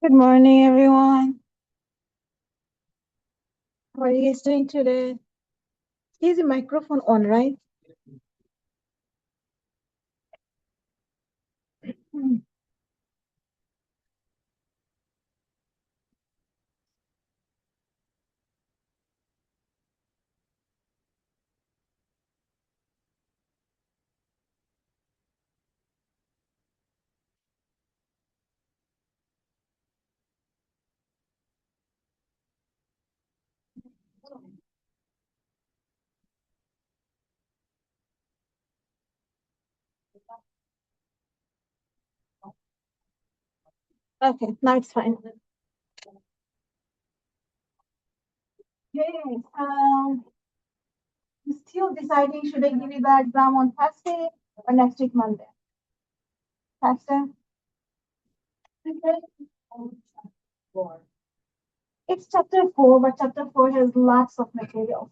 Good morning, everyone. What are you guys doing today? Is the microphone on, right? Hmm. Okay, now it's fine. Okay, I'm still deciding should I give you the exam on Thursday or next week Monday? Thursday? Okay. It's chapter 4, but chapter 4 has lots of materials.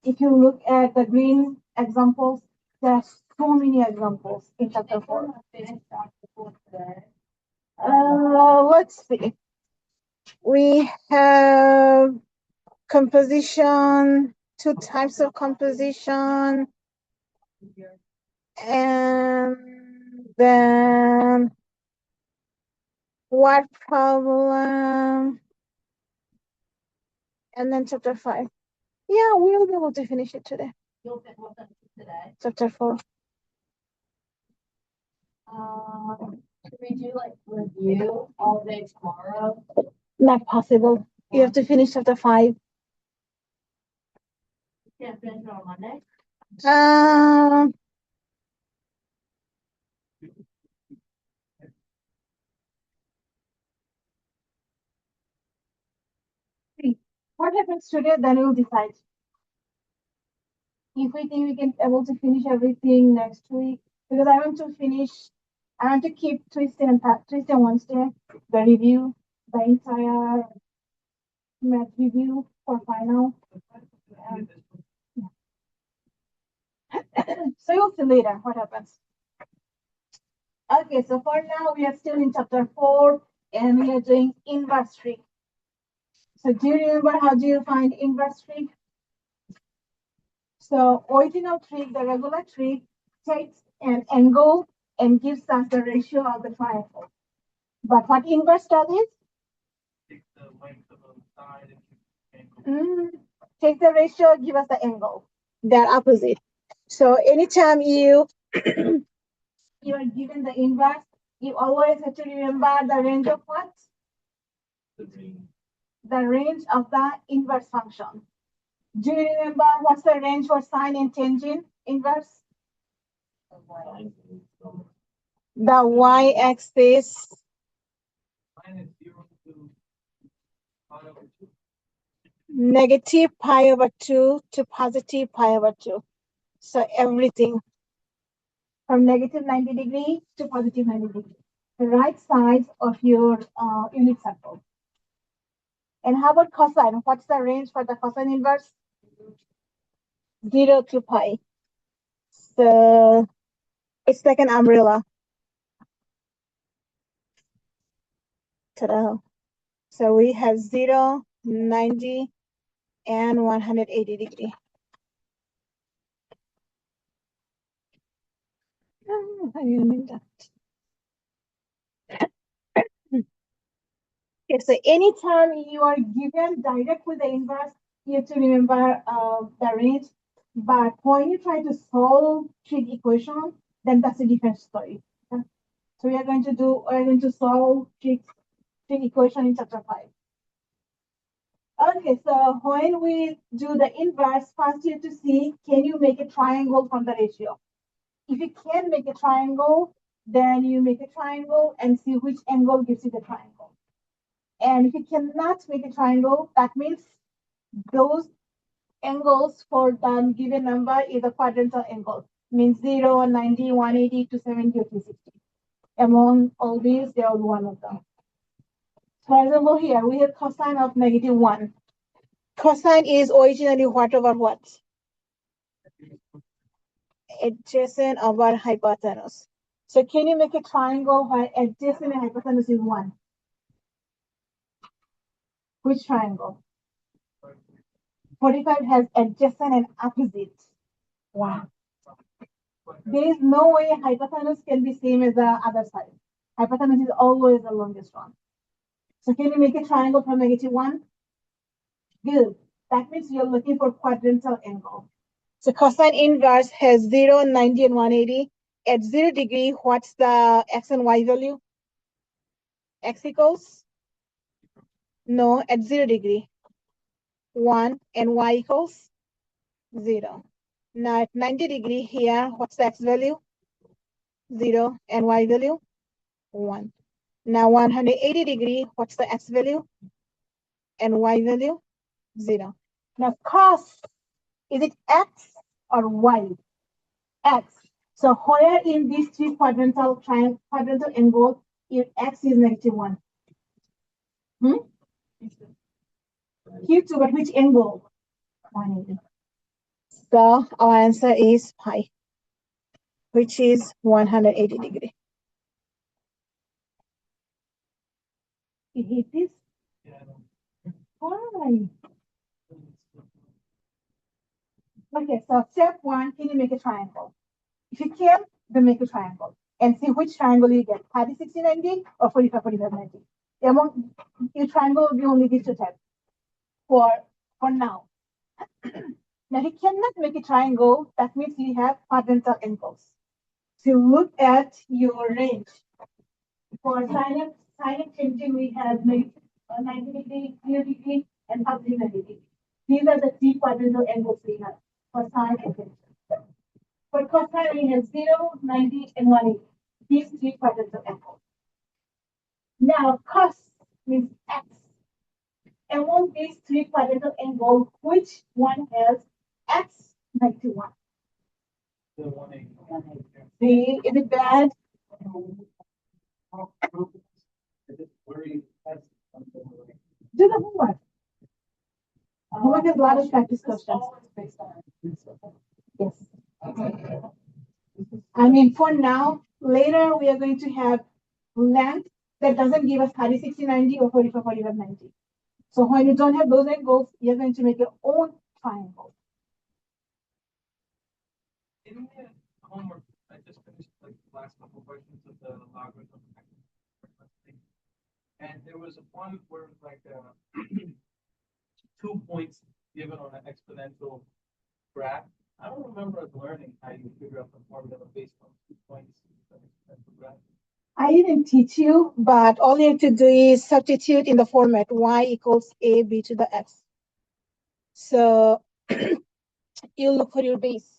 If you look at the green examples, there's so many examples in chapter 4. Let's see. We have composition, two types of composition, and then what problem, and then chapter 5. Yeah, we'll be able to finish it today. You'll finish today? Chapter 4. Should we do like review all day tomorrow? Not possible. You have to finish chapter 5. You can't finish it on Monday? What happens today, then we'll decide. If we think we can able to finish everything next week, because I want to keep Tuesday and Wednesday, the review, the entire math review for final. So you'll see later what happens. Okay, so for now we are still in chapter 4 and we are doing inverse trig. So do you remember how do you find inverse trig? So original trig, the regular trig, takes an angle and gives us the ratio of the triangle. But what inverse does is? Take the length of the side and angle. Take the ratio, give us the angle. They're opposite. So anytime you you are given the inverse, you always have to remember the range of what? The range of the inverse function. Do you remember what's the range for sine and tangent inverse? The y-axis negative pi over 2 to positive pi over 2. So everything from negative 90 degrees to positive 90 degrees. The right side of your unit circle. And how about cosine? What's the range for the cosine inverse? 0 to pi. So it's like an umbrella. Ta-da. So we have 0, 90, and 180 degree. I didn't mean that. Okay, so anytime you are given direct with the inverse, you have to remember the range. But when you try to solve trig equation, then that's a different story. Okay? So we're going to solve trig equation in chapter 5. Okay, so when we do the inverse, first you have to see, can you make a triangle from the ratio? If you can make a triangle, then you make a triangle and see which angle gives you the triangle. And if you cannot make a triangle, that means those angles for the given number is a quadrantal angle. Means 0, 90, 180, 270, or 260. Among all these, they are one of them. For example, here we have cosine of -1. Cosine is originally what over what? Adjacent over hypotenuse. So can you make a triangle where adjacent and hypotenuse is 1? Which triangle? 45 has adjacent and opposite. Wow. There is no way hypotenuse can be same as the other side. Hypotenuse is always the longest one. So can you make a triangle from -1? Good. That means you're looking for quadrantal angle. So cosine inverse has 0, 90, and 180. At 0 degree, what's the x and y value? X equals? No, at 0 degree. 1 and y equals 0. Now at 90 degree here, what's the x value? 0 and y value? 1. Now 180 degree, what's the x value? And y value? 0. Now cos, is it x or y? X. So where in these three quadrantal angle, if x is -1? Q2, but which angle? 180. So our answer is pi, which is 180 degree. You hate this? Why? Okay, so step 1, can you make a triangle? If you can, then make a triangle and see which triangle you get, 30, 60, 90 or 45, 45, 90. Among your triangle will be only these two types for now. Now, if you cannot make a triangle, that means you have quadrantal angles. So look at your range. For sine changing, we have 90 degree, 0 degree, and positive 90 degree. These are the three quadrantal angles we have for sine and tangent. For cosine, we have 0, 90, and 180. These three quadrantal angles. Now, cos means x. Among these three quadrantal angles, which one has x -1? See, is it bad? Do the homework. Homework has a lot of practice questions. Yes. I mean, for now, later we are going to have length that doesn't give us 30, 60, 90 or 45, 45, 90. So when you don't have those angles, you're going to make your own triangle. In the homework, I just finished like the last couple of questions of the logarithm. And there was one where it was like 2 points given on an exponential graph. I don't remember us learning how you figure out the formula based on 2 points on an exponential graph. I didn't teach you, but all you have to do is substitute in the format y equals ab to the x. So you look for your base.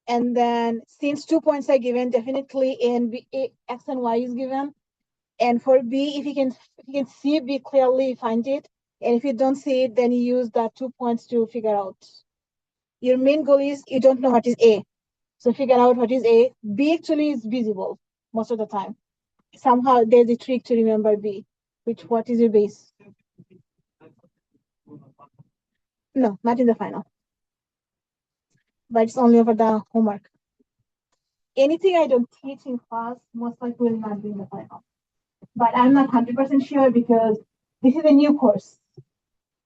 And then since 2 points are given, definitely in B, x and y is given. And for b, if you can see b clearly, find it. And if you don't see it, then you use the 2 points to figure out. Your main goal is you don't know what is a. So figure out what is a. B actually is visible most of the time. Somehow there's a trick to remember b. What is your base? No, not in the final. But it's only over the homework. Anything I don't teach in class most likely will not be in the final. But I'm not 100% sure because this is a new course.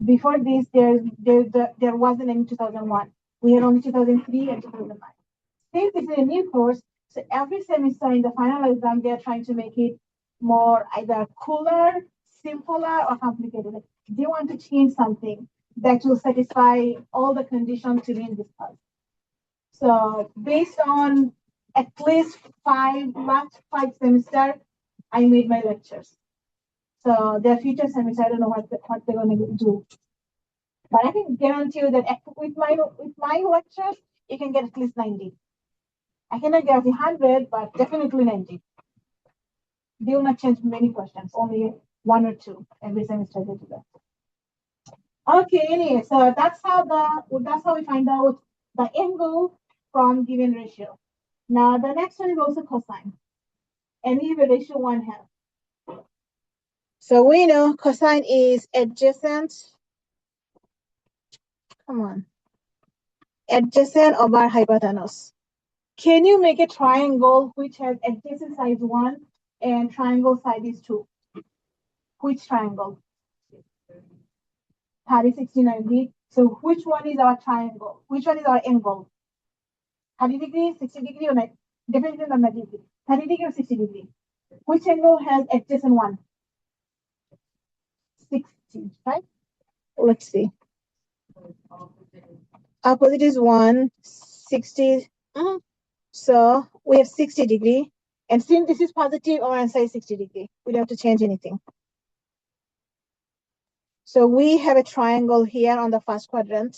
Before this, there wasn't any 2001. We had only 2003 and 2009. Since this is a new course, so every semester in the final exam, they're trying to make it more either cooler, simpler, or complicated. They want to change something that will satisfy all the conditions to be in this class. So based on at least last five semesters, I made my lectures. So their future semester, I don't know what they're going to do. But I can guarantee you that with my lectures, you can get at least 90. I cannot guarantee 100, but definitely 90. They will not change many questions, only 1 or 2 every semester they do that. Okay, anyway, so that's how we find out the angle from given ratio. Now the next one is also cosine. And we have a ratio 1/2. So we know cosine is adjacent. Come on. Adjacent over hypotenuse. Can you make a triangle which has adjacent side 1 and triangle side is 2? Which triangle? 30, 60, 90. So which one is our triangle? Which one is our angle? 30 degree, 60 degree, or 90? Definitely not 90 degree. 30 degree or 60 degree? Which angle has adjacent one? 60, right? Let's see. Opposite is 160. So we have 60 degree. And since this is positive, our answer is 60 degree. We don't have to change anything. So we have a triangle here on the first quadrant.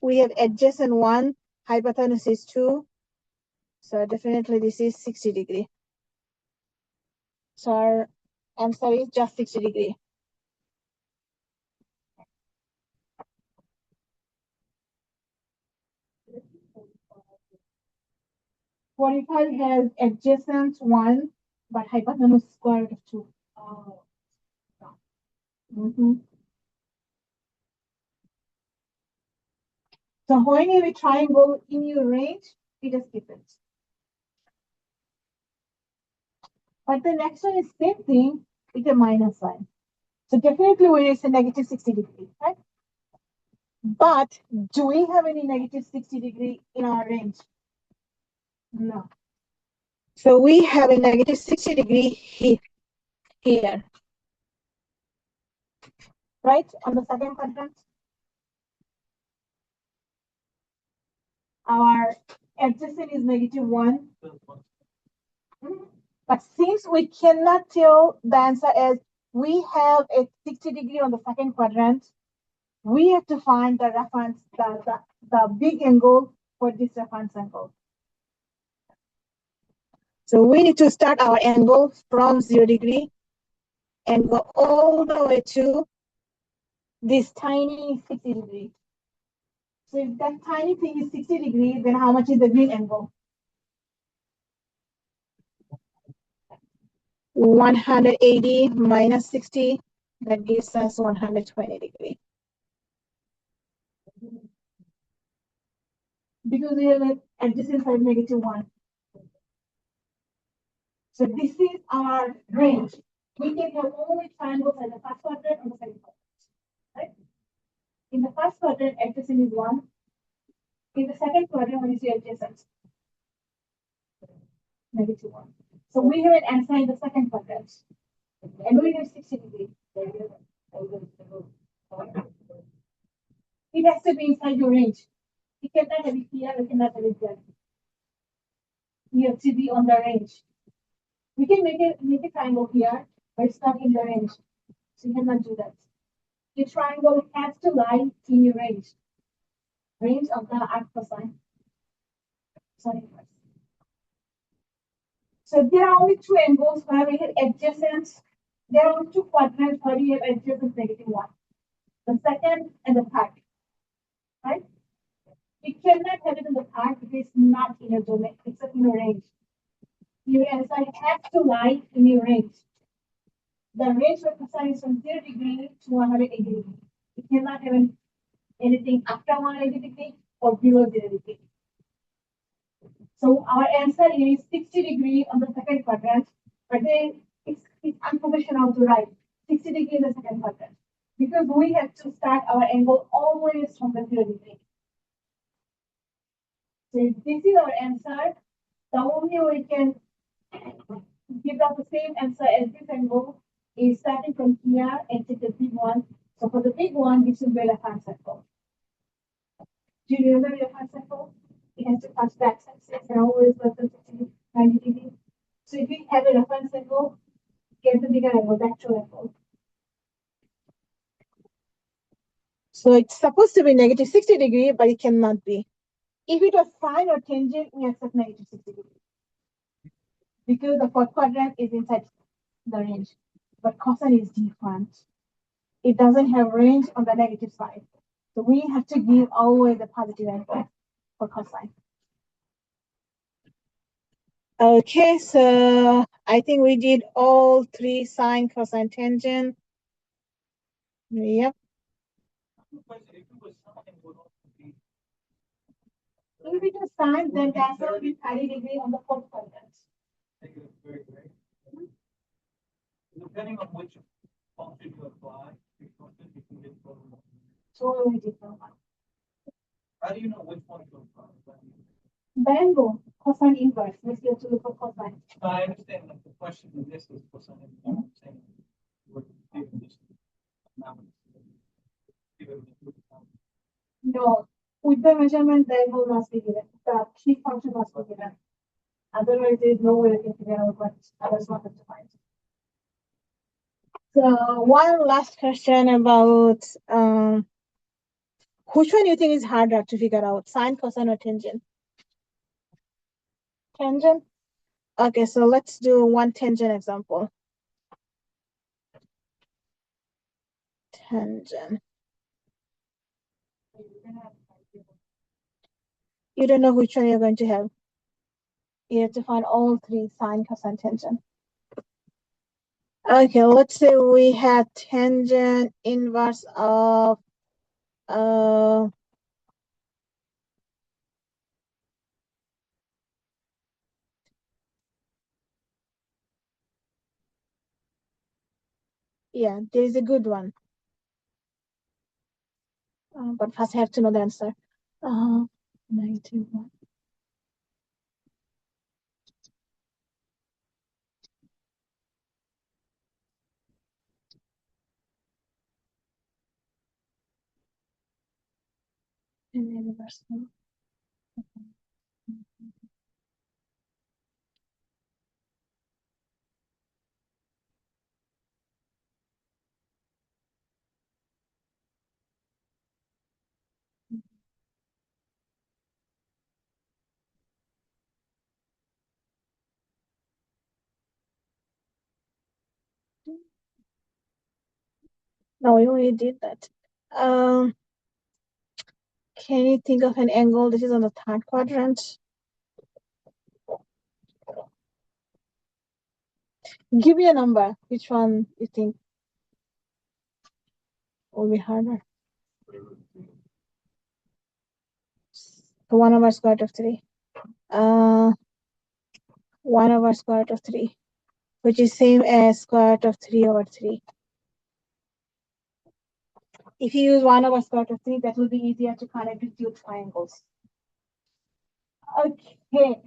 We have adjacent 1, hypotenuse is 2. So definitely this is 60 degree. So our answer is just 60 degree. Forty-five has adjacent 1, but hypotenuse square root of 2. Oh. So when you have a triangle in your range, you just keep it. But the next one is same thing with a minus sign. So definitely when it's a negative 60 degree, right? But do we have any negative 60 degree in our range? No. So we have a negative 60 degree here. Right? On the second quadrant. Our adjacent is -1. But since we cannot tell the answer as we have a 60 degree on the second quadrant, we have to find the reference, the big angle for this reference angle. So we need to start our angle from 0 degree and go all the way to this tiny 60 degree. So if that tiny thing is 60 degrees, then how much is the green angle? 180 minus 60, that gives us 120 degree. Because we have an adjacent side -1. So this is our range. We can have only triangles at the first quadrant and the second quadrant, right? In the first quadrant, adjacent is 1. In the second quadrant, what is your adjacent? -1. So we have an answer in the second quadrant. And we have 60 degrees. It has to be inside your range. You cannot have it here, you cannot have it there. You have to be on the range. We can make a triangle here, but it's not in the range. So you cannot do that. Your triangle has to lie in your range. Range of the arc cosine. Sorry. So there are only two angles where we have adjacent. There are only two quadrants where we have adjacent -1. The second and the third. Right? You cannot have it in the third because it's not in a domain, it's in a range. Your answer has to lie in your range. The range of cosine is from 0 degree to 180 degree. You cannot have anything after 180 degree or below 0 degree. So our answer is 60 degree on the second quadrant, but then it's unprofessional to write 60 degree in the second quadrant because we have to start our angle always from the 0 degree. So if this is our answer, the only way we can give us the same answer as this angle is starting from here and take the big one. So for the big one, this will be a left-hand circle. Do you remember the left-hand circle? It has to touch that axis and always less than 90 degrees. So if we have a reference angle, get the bigger angle, the actual angle. So it's supposed to be -60 degree, but it cannot be. If it was sine or tangent, we accept -60 degree. Because the fourth quadrant is inside the range. But cosine is different. It doesn't have range on the negative side. So we have to give always a positive angle for cosine. Okay, so I think we did all three sine, cosine, tangent. Yep. If it is sine, then the answer will be 30 degree on the fourth quadrant. Depending on which function Totally different one. How do you know which one to from? The angle, cosine inverse. Let's go to look for cosine. I understand that the question in this is cosine. I'm saying we're given this number. Given the No, with the measurement, the angle must be given. The key function must be given. Otherwise, there is no way you can figure out what others wanted to find. So one last question about which one you think is harder to figure out, sine, cosine, or tangent? Tangent? Okay, so let's do one tangent example. Tangent. You don't know which one you're going to have. You have to find all three, sine, cosine, tangent. Okay, let's say we have tangent inverse of yeah, there is a good one. But first I have to know the answer. -1. And then inverse. No, we already did that. Can you think of an angle? This is on the third quadrant. Give me a number. Which one you think will be harder? The 1 over square root of 3. 1 over square root of 3, which is same as square root of 3 over 3. If you use 1 over square root of 3, that will be easier to connect with two triangles. Okay.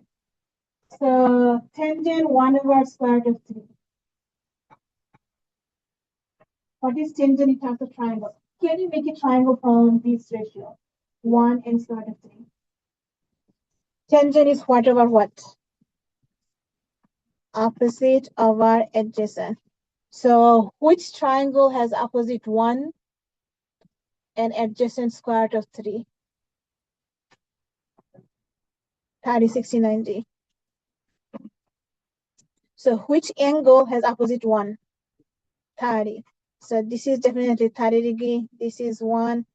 So tangent 1 over square root of 3. What is tangent in terms of triangle? Can you make a triangle from this ratio? 1 and square root of 3. Tangent is what over what? Opposite over adjacent. So which triangle has opposite 1 and adjacent square root of 3? 30, 60, 90. So which angle has opposite 1? 30. So this is definitely 30 degree. This is 1.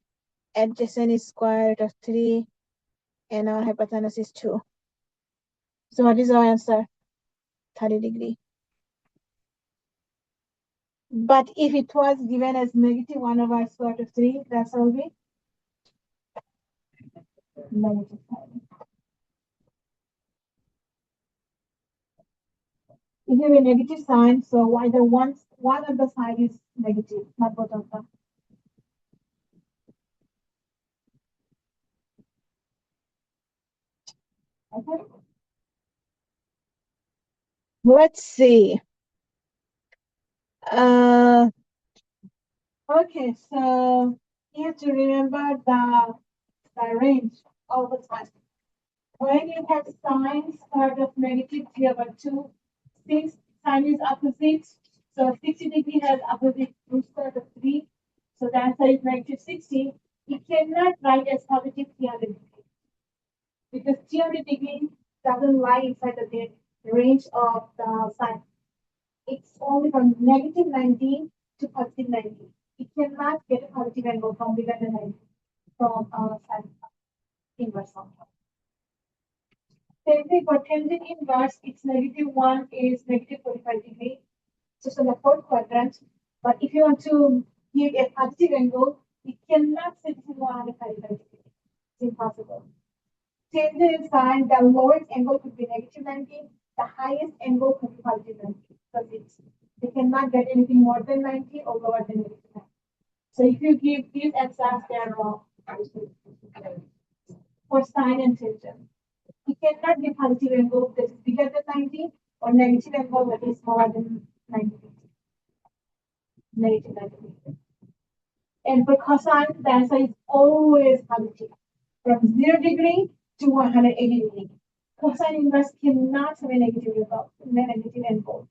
Adjacent is square root of 3. And our hypotenuse is 2. So what is our answer? 30 degree. But if it was given as negative 1 over square root of 3, that's will be negative 30. If you have a negative sign, so either one of the side is negative, not both of them. Okay. Let's see. Okay, so you have to remember the range all the time. When you have signs part of negative 3 over 2, since sign is opposite, so 60 degree has opposite root square root of 3, so the answer is negative 60. You cannot write as positive 300 degree because 300 degree doesn't lie inside the range of the sign. It's only from negative 90 to positive 90. You cannot get a positive angle from bigger than 90 from sign inverse function. Same thing for tangent inverse, it's -1 is negative 45 degree. Just on the fourth quadrant. But if you want to give a positive angle, you cannot say this is 135 degree. It's impossible. Tangent sine, the lowest angle could be negative 90, the highest angle could be positive 90. Because they cannot get anything more than 90 or lower than negative 90. So if you give these x-axis, they're wrong for sine and tangent. You cannot give positive angle that is bigger than 90 or negative angle that is smaller than 90 degrees. Negative 90 degrees. And for cosine, the answer is always positive. From 0 degree to 180 degree. Cosine inverse cannot have a negative result, negative angle.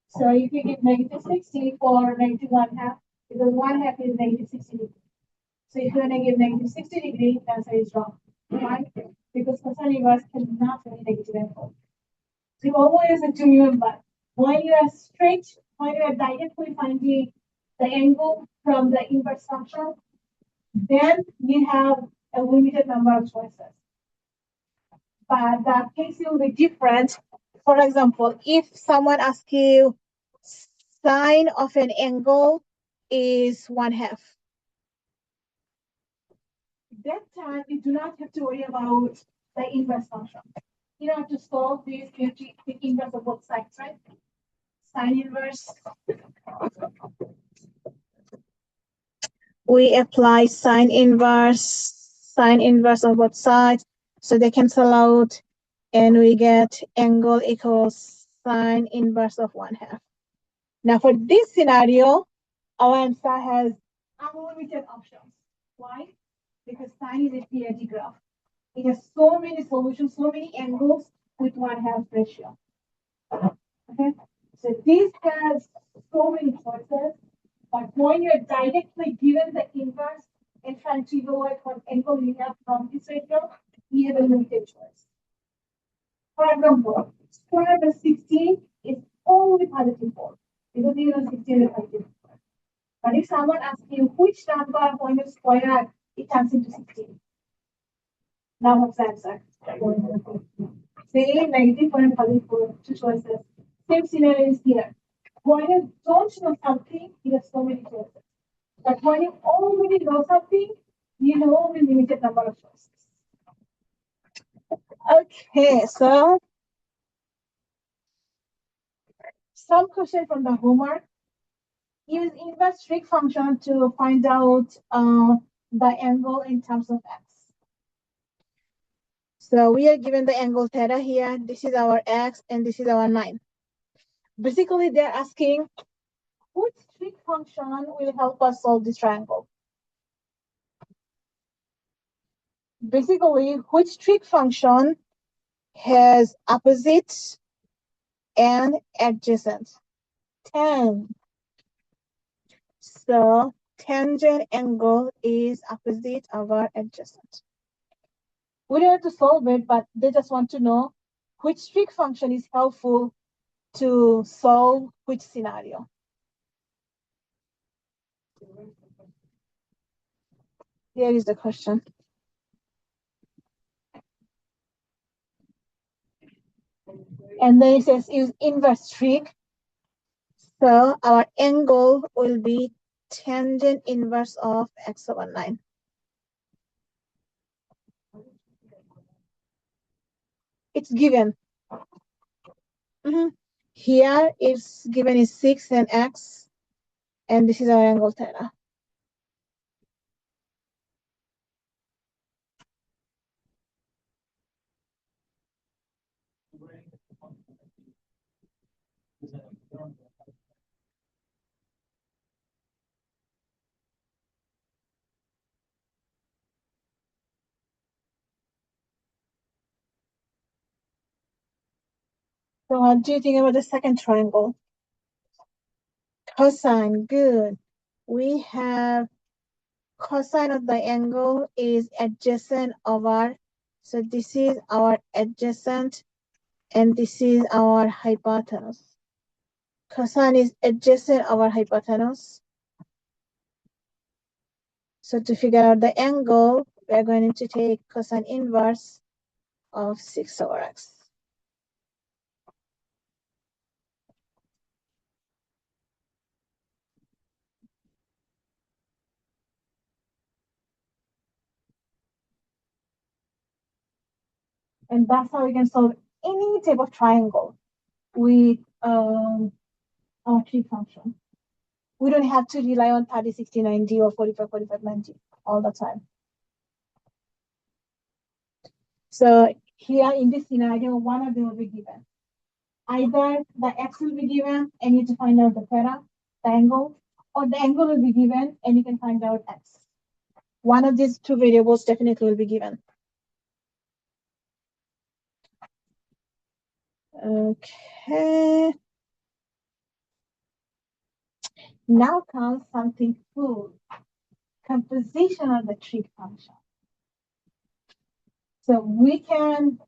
So if you give negative 60 for negative 1/2, because 1/2 is negative 60 degrees. So if you're going to give negative 60 degrees, the answer is wrong. Why? Because cosine inverse cannot have a negative angle. So you always have to remember, when you are straight, when you are directly finding the angle from the inverse function, then you have a limited number of choices. But the case will be different. For example, if someone asks you sine of an angle is 1/2. That time you do not have to worry about the inverse function. You don't have to solve this, you have to take inverse of both sides, right? Sine inverse. We apply sine inverse of both sides, so they cancel out, and we get angle equals sine inverse of 1/2. Now for this scenario, our answer has unlimited options. Why? Because sine is a PRG graph. It has so many solutions, so many angles with 1/2 ratio. Okay, so this has so many choices, but when you're directly given the inverse and trying to evaluate what angle you have from this ratio, you have a limited choice. For example, square root of 16 is only positive 4 because you know 16 is positive. But if someone asks you which number when you square it turns into 16. Now what's the answer? Say negative 4 and positive 4, two choices. Same scenario is here. When you don't know something, you have so many choices. But when you already know something, you know only limited number of choices. Okay, so some question from the homework. Use inverse trig function to find out the angle in terms of x. So we are given the angle theta here. This is our x and this is our 9. Basically, they're asking which trig function will help us solve this triangle. Basically, which trig function has opposite and adjacent? 10. So tangent angle is opposite over adjacent. We don't have to solve it, but they just want to know which trig function is helpful to solve which scenario. Here is the question. And then it says use inverse trig. So our angle will be tangent inverse of x over 9. It's given. Here it's given is 6 and x, and this is our angle theta. So what do you think about the second triangle? Cosine, good. We have cosine of the angle is adjacent over, so this is our adjacent and this is our hypotenuse. Cosine is adjacent over hypotenuse. So to figure out the angle, we're going to take cosine inverse of 6 over x. And that's how we can solve any type of triangle with our trig function. We don't have to rely on 30, 60, 90 or 45, 45, 90 all the time. So here in this scenario, one of them will be given. Either the x will be given and you need to find out the theta, the angle, or the angle will be given and you can find out x. One of these two variables definitely will be given. Okay. Now comes something cool. Composition of the trig function. So we can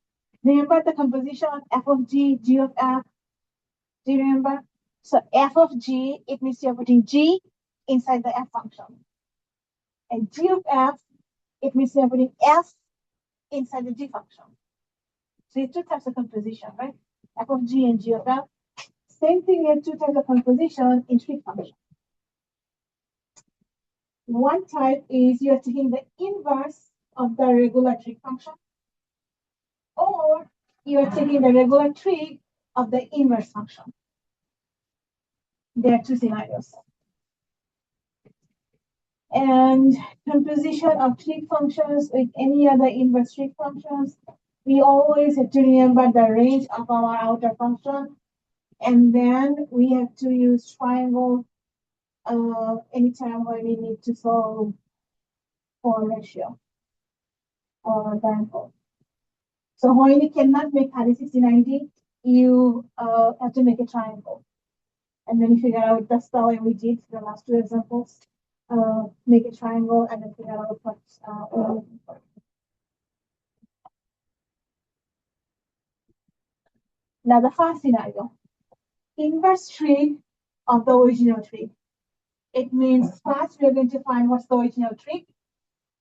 remember the composition of f of g, g of f. Do you remember? So f of g, it means you're putting g inside the f function. And g of f, it means you're putting f inside the g function. So you have two types of composition, right? F of g and g of f. Same thing, you have two types of composition in trig function. One type is you're taking the inverse of the regular trig function, or you're taking the regular trig of the inverse function. There are two scenarios. And composition of trig functions with any other inverse trig functions, we always have to remember the range of our outer function, and then we have to use triangle anytime when we need to solve for ratio or the angle. So when you cannot make 30, 60, 90, you have to make a triangle. And then you figure out, that's the way we did the last two examples. Make a triangle and then figure out what we're looking for. Now the first scenario, inverse trig of the original trig. It means first we're going to find what's the original trig,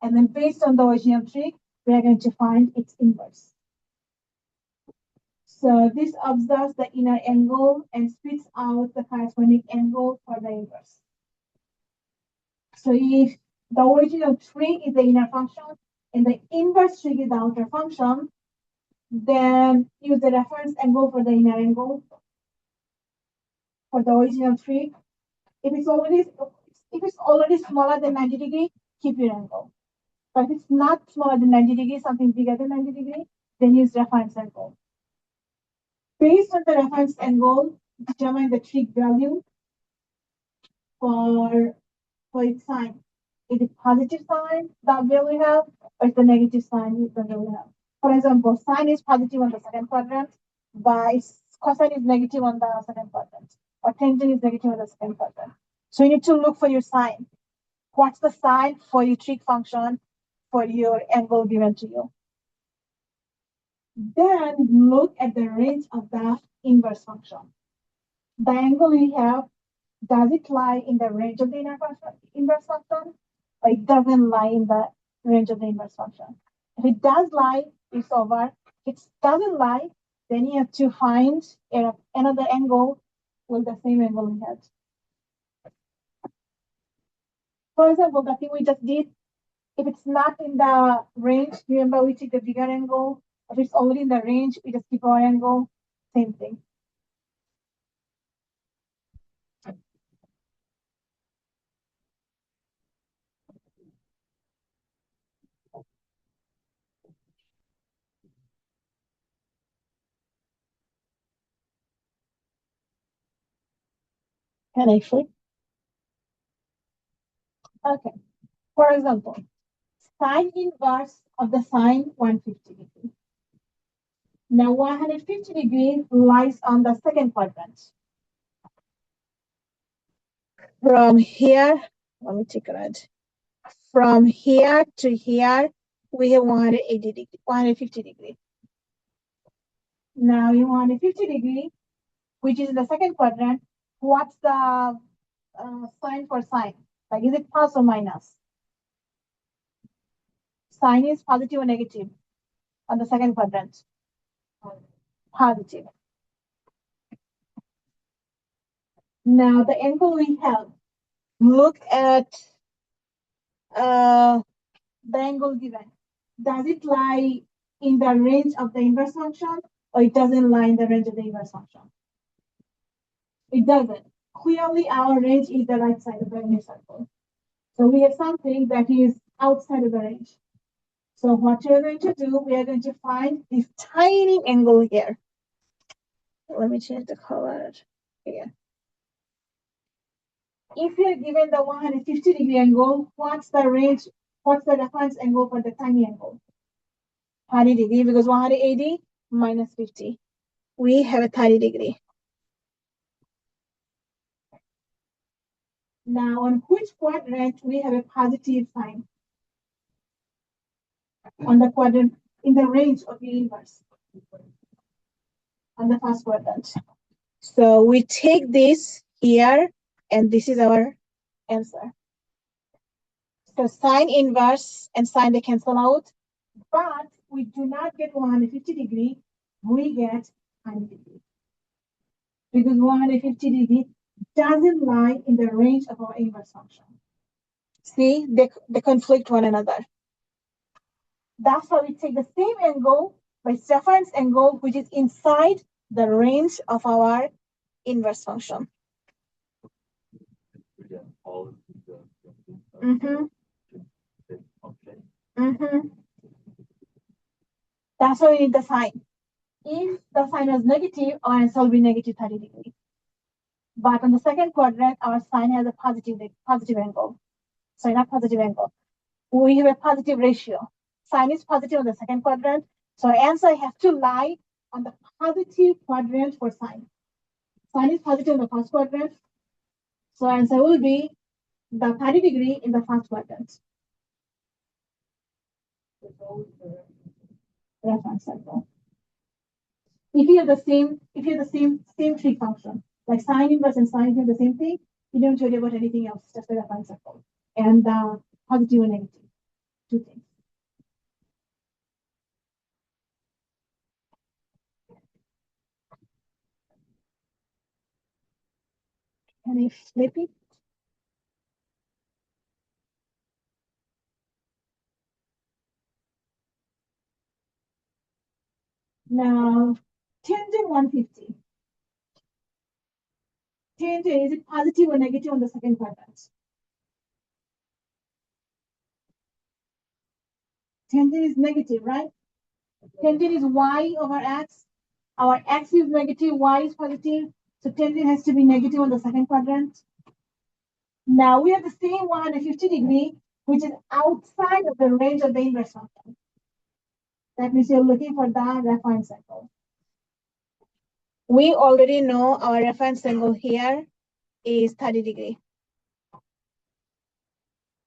and then based on the original trig, we are going to find its inverse. So this observes the inner angle and spits out the corresponding angle for the inverse. So if the original trig is the inner function and the inverse trig is the outer function, then use the reference angle for the inner angle for the original trig. If it's already smaller than 90 degrees, keep your angle. But if it's not smaller than 90 degrees, something bigger than 90 degrees, then use reference angle. Based on the reference angle, determine the trig value for its sign. Is it positive sign that we have, or is the negative sign that we have? For example, sine is positive on the second quadrant, but cosine is negative on the second quadrant, or tangent is negative on the second quadrant. So you need to look for your sign. What's the sign for your trig function for your angle given to you? Then look at the range of the inverse function. The angle we have, does it lie in the range of the inverse function, or it doesn't lie in the range of the inverse function? If it does lie, it's over. If it doesn't lie, then you have to find another angle with the same angle we had. For example, the thing we just did, if it's not in the range, remember we take the bigger angle. If it's already in the range, we just keep our angle. Same thing. Can I flip? Okay. For example, sine inverse of the sine 150 degree. Now 150 degree lies on the second quadrant. From here, let me take a look. From here to here, we have 180 degree, 150 degree. Now in 150 degree, which is in the second quadrant, what's the sign for sine? Like, is it plus or minus? Sine is positive or negative on the second quadrant? Positive. Now the angle we have, look at the angle given. Does it lie in the range of the inverse function, or it doesn't lie in the range of the inverse function? It doesn't. clearly our range is the right side of the image circle. So we have something that is outside of the range. So what we're going to do, we are going to find this tiny angle here. Let me change the color here. If you're given the 150-degree angle, what's the range? What's the reference angle for the tiny angle? 30 degree, because 180 minus 50. We have a 30 degree. Now, on which quadrant we have a positive sign? On the quadrant, in the range of the inverse. On the first quadrant. So we take this here, and this is our answer. So sine inverse and sine they cancel out, but we do not get 150 degree, we get 100 degree. Because 150 degree doesn't lie in the range of our inverse function. See, they conflict one another. That's why we take the same angle by its reference angle, which is inside the range of our inverse function. Mm-hmm. Mm-hmm. That's why we need the sign. If the sign was negative, our answer will be negative 30 degree. But on the second quadrant, our sign has a positive angle. Sorry, not positive angle. We have a positive ratio. Sign is positive on the second quadrant. So our answer has to lie on the positive quadrant for sign. Sign is positive in the first quadrant. So answer will be the 30 degree in the first quadrant. Reference circle. If you have the same trig function, like sine inverse and sine have the same thing, you don't worry about anything else, just the reference circle. And positive and negative, two things. Can I flip it? Now, tangent 150. Tangent, is it positive or negative on the second quadrant? Tangent is negative, right? Tangent is y over x. Our x is negative, y is positive. So tangent has to be negative on the second quadrant. Now we have the same 150 degree, which is outside of the range of the inverse function. That means you're looking for the reference angle. We already know our reference angle here is 30 degree.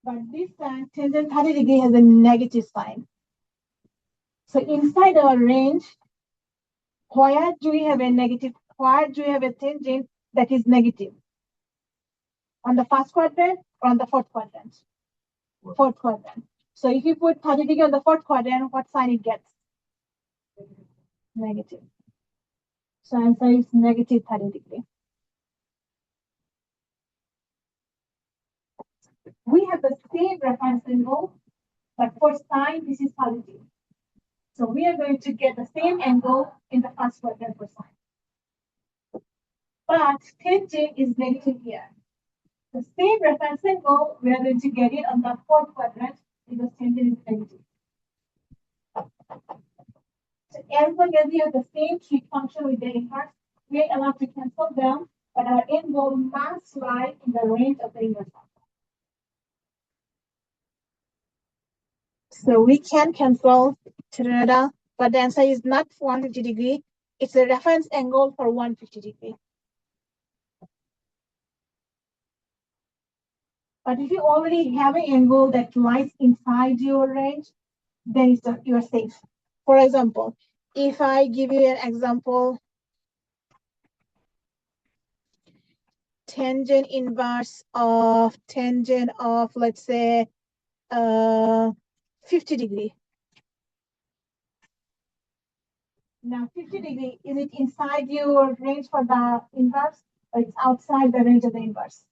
But this time, tangent 30 degree has a negative sign. So inside our range, where do we have a negative? Where do we have a tangent that is negative? On the first quadrant or on the fourth quadrant? Fourth quadrant. So if you put 30 degree on the fourth quadrant, what sign it gets? Negative. So answer is negative 30 degree. We have the same reference angle, but for sine, this is positive. So we are going to get the same angle in the first quadrant for sine. But tangent is negative here. The same reference angle, we are going to get it on the fourth quadrant because tangent is negative. So as long as we have the same trig function with the inverse, we are allowed to cancel them, but our angle must lie in the range of the inverse function. So we can cancel, but the answer is not 150 degree. It's a reference angle for 150 degree. But if you already have an angle that lies inside your range, then you're safe. For example, if I give you an example, tangent inverse of tangent of, let's say, 50 degree. Now 50 degree, is it inside your range for the inverse or it's outside the range of the inverse?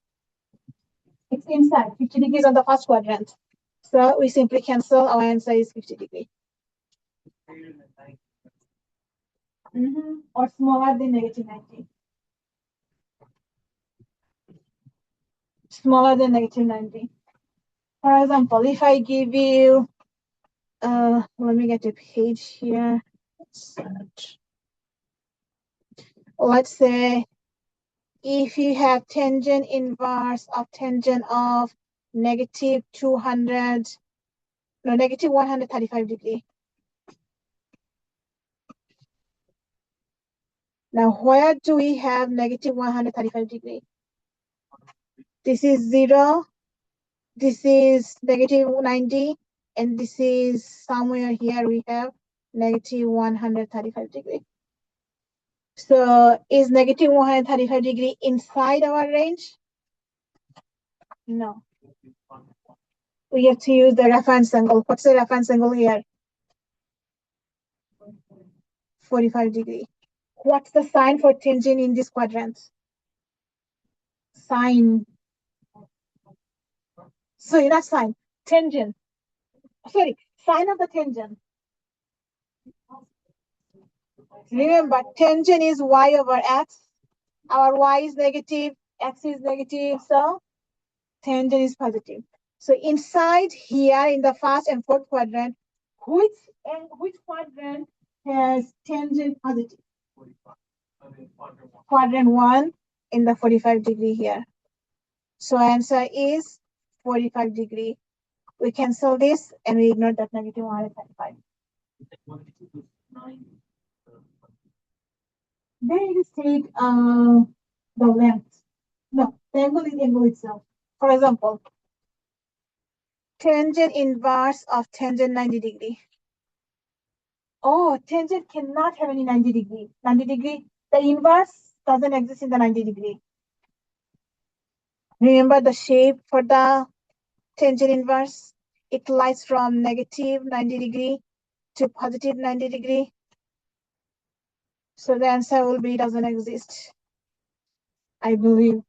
It's inside. 50 degrees on the first quadrant. So we simply cancel. Our answer is 50 degree. Or smaller than negative 90. smaller than negative 90. For example, if I give you, let me get a page here. Search. Let's say if you have tangent inverse of tangent of negative 200, no, negative 135 degree. Now, where do we have negative 135 degree? This is 0, this is negative 90, and this is somewhere here we have negative 135 degree. So is negative 135 degree inside our range? No. We have to use the reference angle. What's the reference angle here? 45 degree. What's the sign for tangent in this quadrant? Sine. Sorry, not sine. Tangent. Sorry, sine of the tangent. Remember, tangent is y over x. Our y is negative, x is negative, so tangent is positive. So inside here in the first and fourth quadrant, which quadrant has tangent positive? Quadrant 1 in the 45 degree here. So answer is 45 degree. We cancel this and we ignore that negative 135. Then you just take the length. No, the angle is the angle itself. For example, tangent inverse of tangent 90 degree. Oh, tangent cannot have any 90 degree. 90 degree, the inverse doesn't exist in the 90 degree. Remember the shape for the tangent inverse? It lies from negative 90 degree to positive 90 degree. So the answer will be doesn't exist, I believe.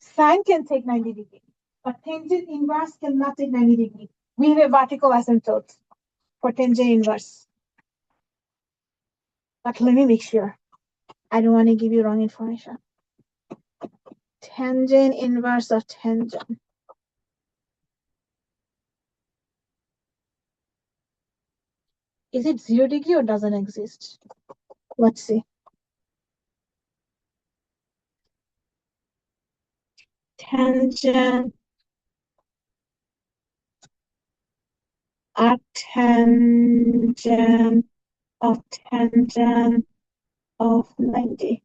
Sine can take 90 degree, but tangent inverse cannot take 90 degree. We have a vertical asymptote for tangent inverse. But let me make sure. I don't want to give you wrong information. Tangent inverse of tangent. Is it 0 degree or doesn't exist? Let's see. Tangent arctangent of tangent of 90.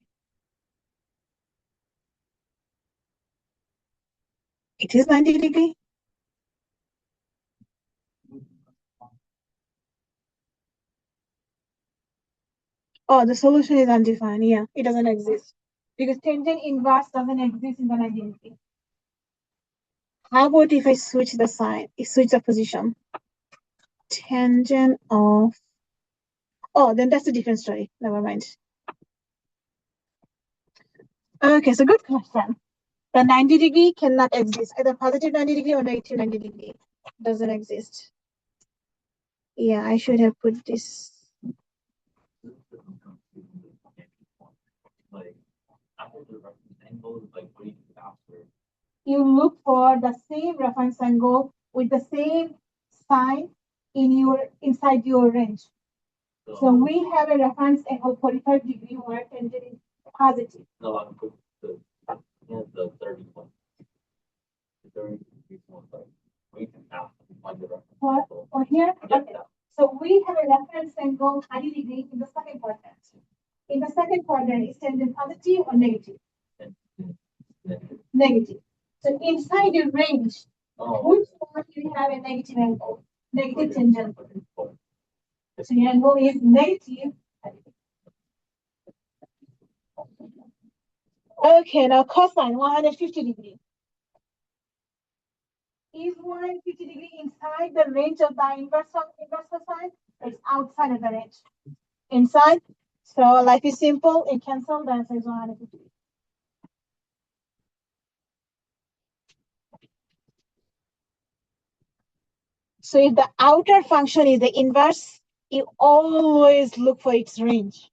It is 90 degree. Oh, the solution is undefined. Yeah, it doesn't exist. Because tangent inverse doesn't exist in the 90 degree. How about if I switch the sign, switch the position? Tangent of, oh, then that's a different story. Never mind. Okay, so good question. The 90 degree cannot exist. Either positive 90 degree or negative 90 degree. Doesn't exist. Yeah, I should have put this. You look for the same reference angle with the same sign inside your range. So we have a reference angle 45 degree where tangent is positive. No, I put the 31. The 31 we can have find the reference. What? Or here? Okay. So we have a reference angle 90 degree in the second quadrant. In the second quadrant, is tangent positive or negative? Negative. So inside your range, which one do you have a negative angle? Negative tangent. So your angle is negative. Okay, now cosine 150 degree. Is 150 degree inside the range of the inverse cosine? It's outside of the range. Inside. So life is simple. It cancels. The answer is 150. So if the outer function is the inverse, you always look for its range.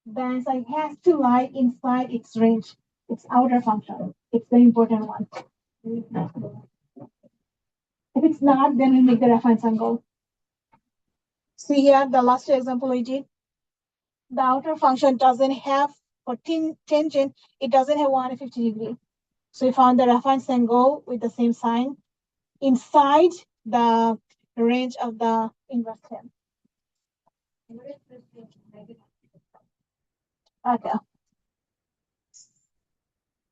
The answer has to lie inside its range. It's outer function. It's the important one. If it's not, then we make the reference angle. See here, the last example we did. The outer function doesn't have, for tangent, it doesn't have 150 degree. So we found the reference angle with the same sign inside the range of the inverse term. Okay.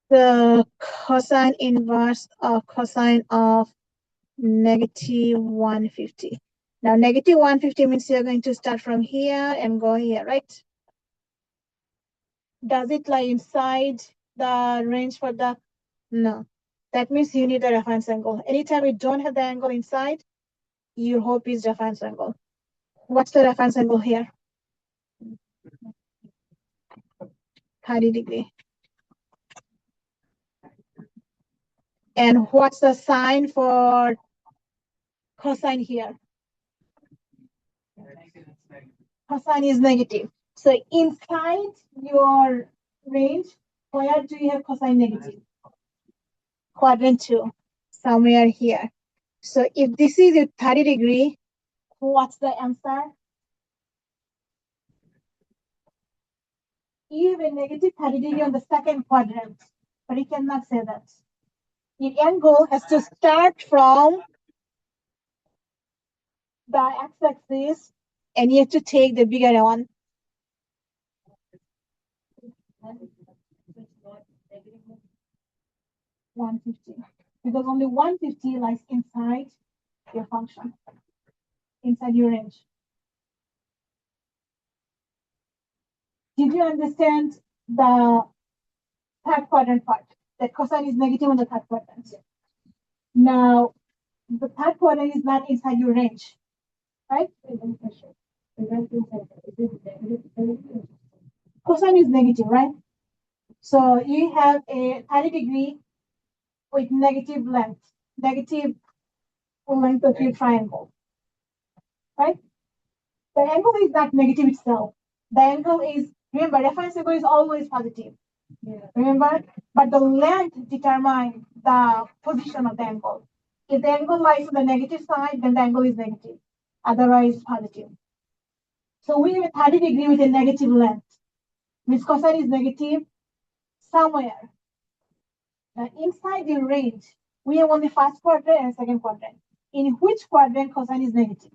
The cosine inverse of cosine of negative 150. Now, negative 150 means you're going to start from here and go here, right? Does it lie inside the range for the? No. That means you need a reference angle. Anytime you don't have the angle inside, your hope is reference angle. What's the reference angle here? 30 degree. And what's the sign for cosine here? Cosine is negative. So inside your range, where do you have cosine negative? Quadrant 2, somewhere here. So if this is a 30 degree, what's the answer? You have a negative 30 degree on the second quadrant, but you cannot say that. Your angle has to start from the x-axis, and you have to take the bigger one. $150, because only 150 lies inside your function, inside your range. Did you understand the third quadrant part? That cosine is negative on the third quadrant. Now, the third quadrant is not inside your range, right? Cosine is negative, right? So you have a 30 degree with negative length of your triangle, right? The angle is not negative itself. The angle is, remember, reference angle is always positive. Yeah. Remember? But the length determines the position of the angle. If the angle lies on the negative side, then the angle is negative. Otherwise, positive. So we have a 30 degree with a negative length. Means cosine is negative somewhere. Now, inside the range, we have only first quadrant and second quadrant. In which quadrant cosine is negative?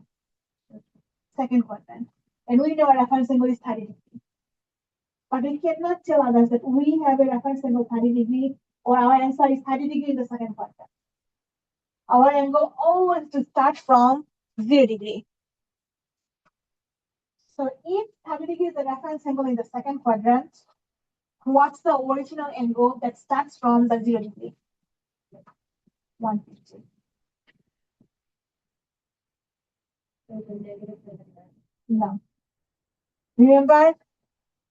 Second quadrant. And we know our reference angle is 30 degree. But we cannot tell others that we have a reference angle 30 degree or our answer is 30 degree in the second quadrant. Our angle always to start from 0 degree. So if 30 degree is the reference angle in the second quadrant, what's the original angle that starts from the 0 degree? 150. No. Remember,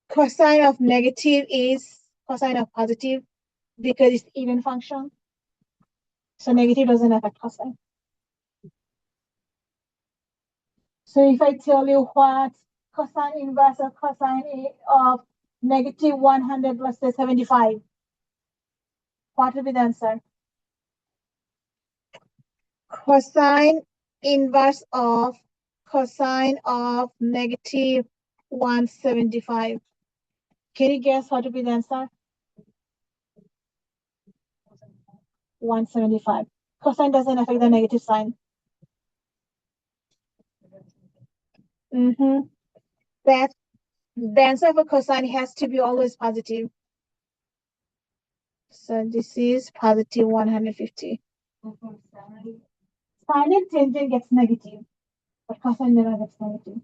cosine of negative is cosine of positive because it's even function. So negative doesn't affect cosine. So if I tell you what cosine inverse of cosine of negative 100 plus 75, what will be the answer? Cosine inverse of cosine of negative 175. Can you guess what will be the answer? 175. Cosine doesn't affect the negative sign. That the answer for cosine has to be always positive. So this is positive 150. Sine and tangent gets negative, but cosine never gets negative.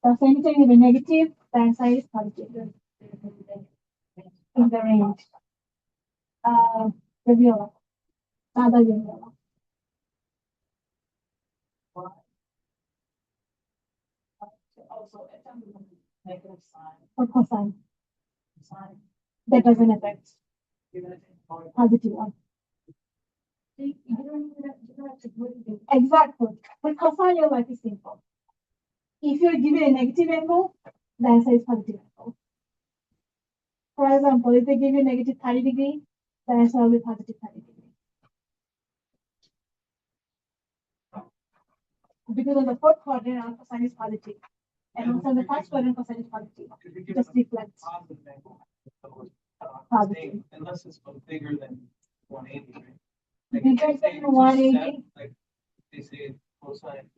So anytime you have a negative, the answer is positive in the range. The viola. Other viola. Also, negative sign. Or cosine. That doesn't affect. Positive one. Exactly. With cosine, your life is simple. If you're given a negative angle, the answer is positive angle. For example, if they give you negative 30 degree, the answer will be positive 30 degree. Because on the fourth quadrant, our cosine is positive. And also in the first quadrant, cosine is positive. It just reflects Positive angle. So it's, positive. unless it's bigger than 180, right? Bigger than 180. Like they say cosine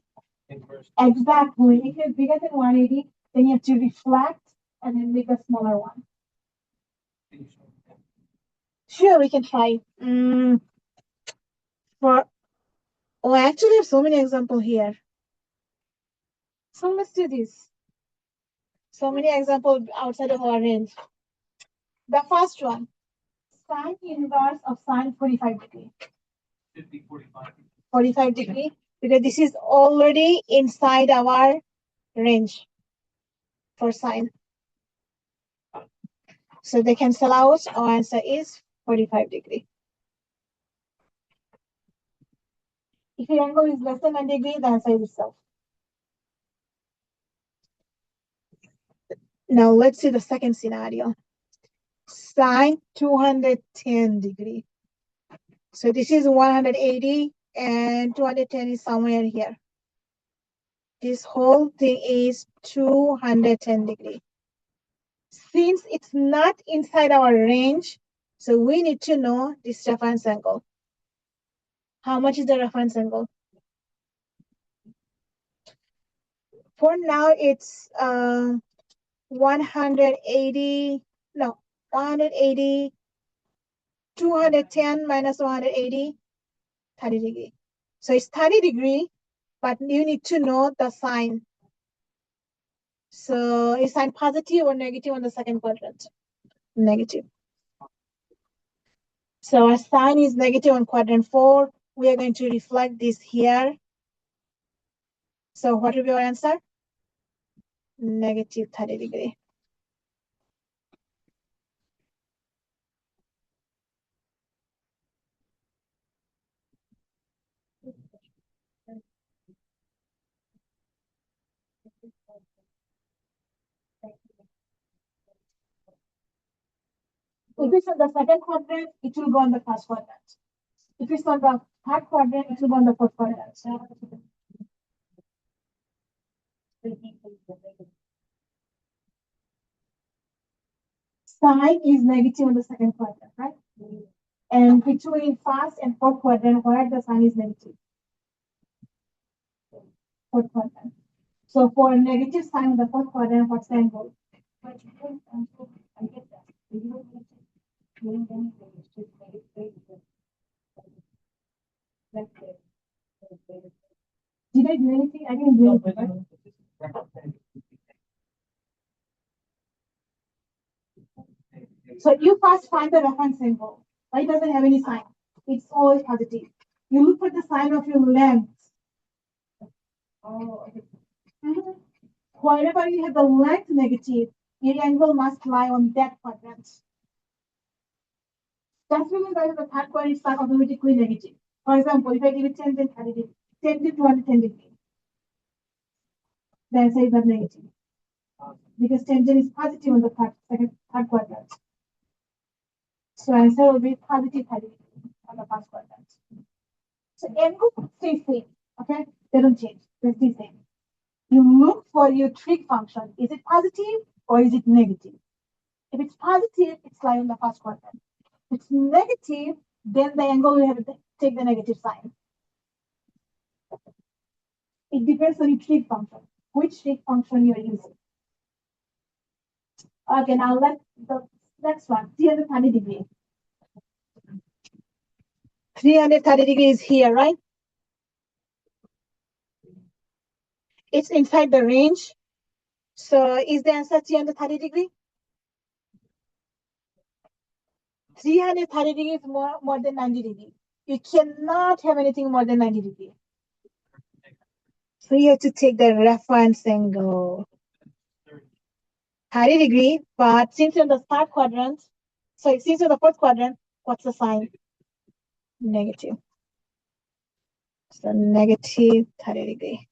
inverse. Exactly. If it's bigger than 180, then you have to reflect and then make a smaller one. Sure, we can try. I actually have so many examples here. So let's do this. So many examples outside of our range. The first one, sine inverse of sine 45 degree. 50, 45. 45 degree, because this is already inside our range for sine. So they cancel out. Our answer is 45 degree. If your angle is less than 90 degree, the answer is itself. Now let's see the second scenario. Sine 210 degree. So this is 180 and 210 is somewhere here. This whole thing is 210 degree. Since it's not inside our range, so we need to know this reference angle. How much is the reference angle? For now, it's 180, no, 180, 210 minus 180, 30 degree. So it's 30 degree, but you need to know the sign. So is sign positive or negative on the second quadrant? Negative. So our sign is negative on quadrant 4. We are going to reflect this here. So what will be our answer? Negative 30 degree. If it's on the second quadrant, it will go on the first quadrant. If it's on the third quadrant, it will go on the fourth quadrant. Sign is negative on the second quadrant, right? And between first and fourth quadrant, where the sign is negative? Fourth quadrant. So for a negative sign in the fourth quadrant, what's the angle? I get that. Did I do anything? I didn't do anything, right? So you first find the reference angle. It doesn't have any sign. It's always positive. You look for the sign of your length. Oh, okay. Whenever you have the length negative, your angle must lie on that quadrant. That's when the third quadrant is automatically negative. For example, if I give it 10, then 30 degree, 10 to 210 degree, the answer is not negative. Because tangent is positive on the third quadrant. So answer will be positive 30 degree on the first quadrant. So angle stays same, okay? They don't change, they stay same. You look for your trig function. Is it positive or is it negative? If it's positive, it's lying on the first quadrant. If it's negative, then the angle will have to take the negative sign. It depends on your trig function, which trig function you're using. Okay, now let the next one, 330 degree. 330 degree is here, right? It's inside the range. So is the answer 330 degree? 330 degree is more than 90 degree. You cannot have anything more than 90 degree. So you have to take the reference angle. 30 degree, but since you're in the third quadrant, so since you're in the fourth quadrant, what's the sign? Negative. So negative 30 degree.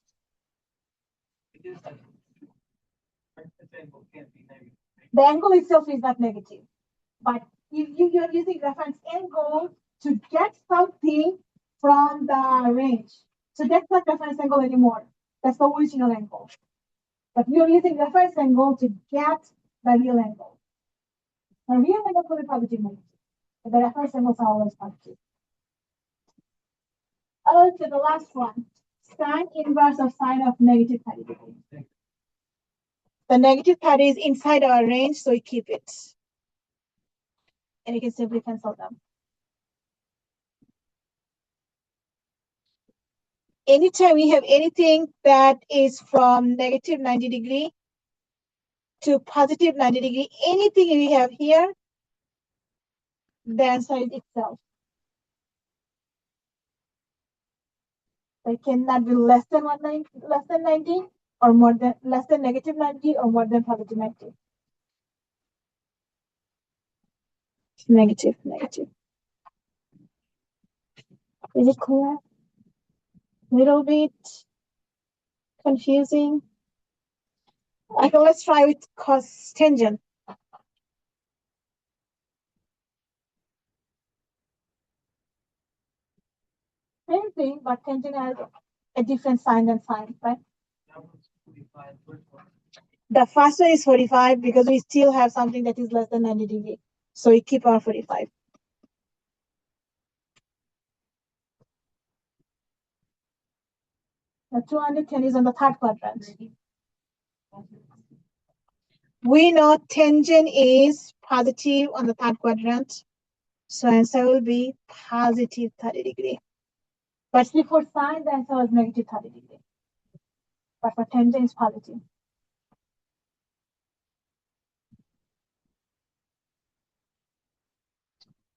The angle itself is not negative. But if you're using reference angle to get something from the range. So that's not reference angle anymore. That's the original angle. But you're using reference angle to get the real angle. The real angle could be positive negative. But the reference angles are always positive. Okay, the last one. Sine inverse of sine of negative 30 degrees. The negative 30 is inside our range, so we keep it. And you can simply cancel them. Anytime we have anything that is from negative 90 degree to positive 90 degree, anything we have here, the answer is itself. It cannot be less than 90 or more than less than negative 90 or more than positive 90. Negative. Is it clear? Little bit confusing. Okay, let's try with cosine. Same thing, but tangent has a different sign than sine, right? The first one is 45 because we still have something that is less than 90 degrees. So we keep our 45. The 210 is on the third quadrant. We know tangent is positive on the third quadrant. So answer will be positive 30 degree. But see, for sine, the answer was negative 30 degree. But for tangent, it's positive.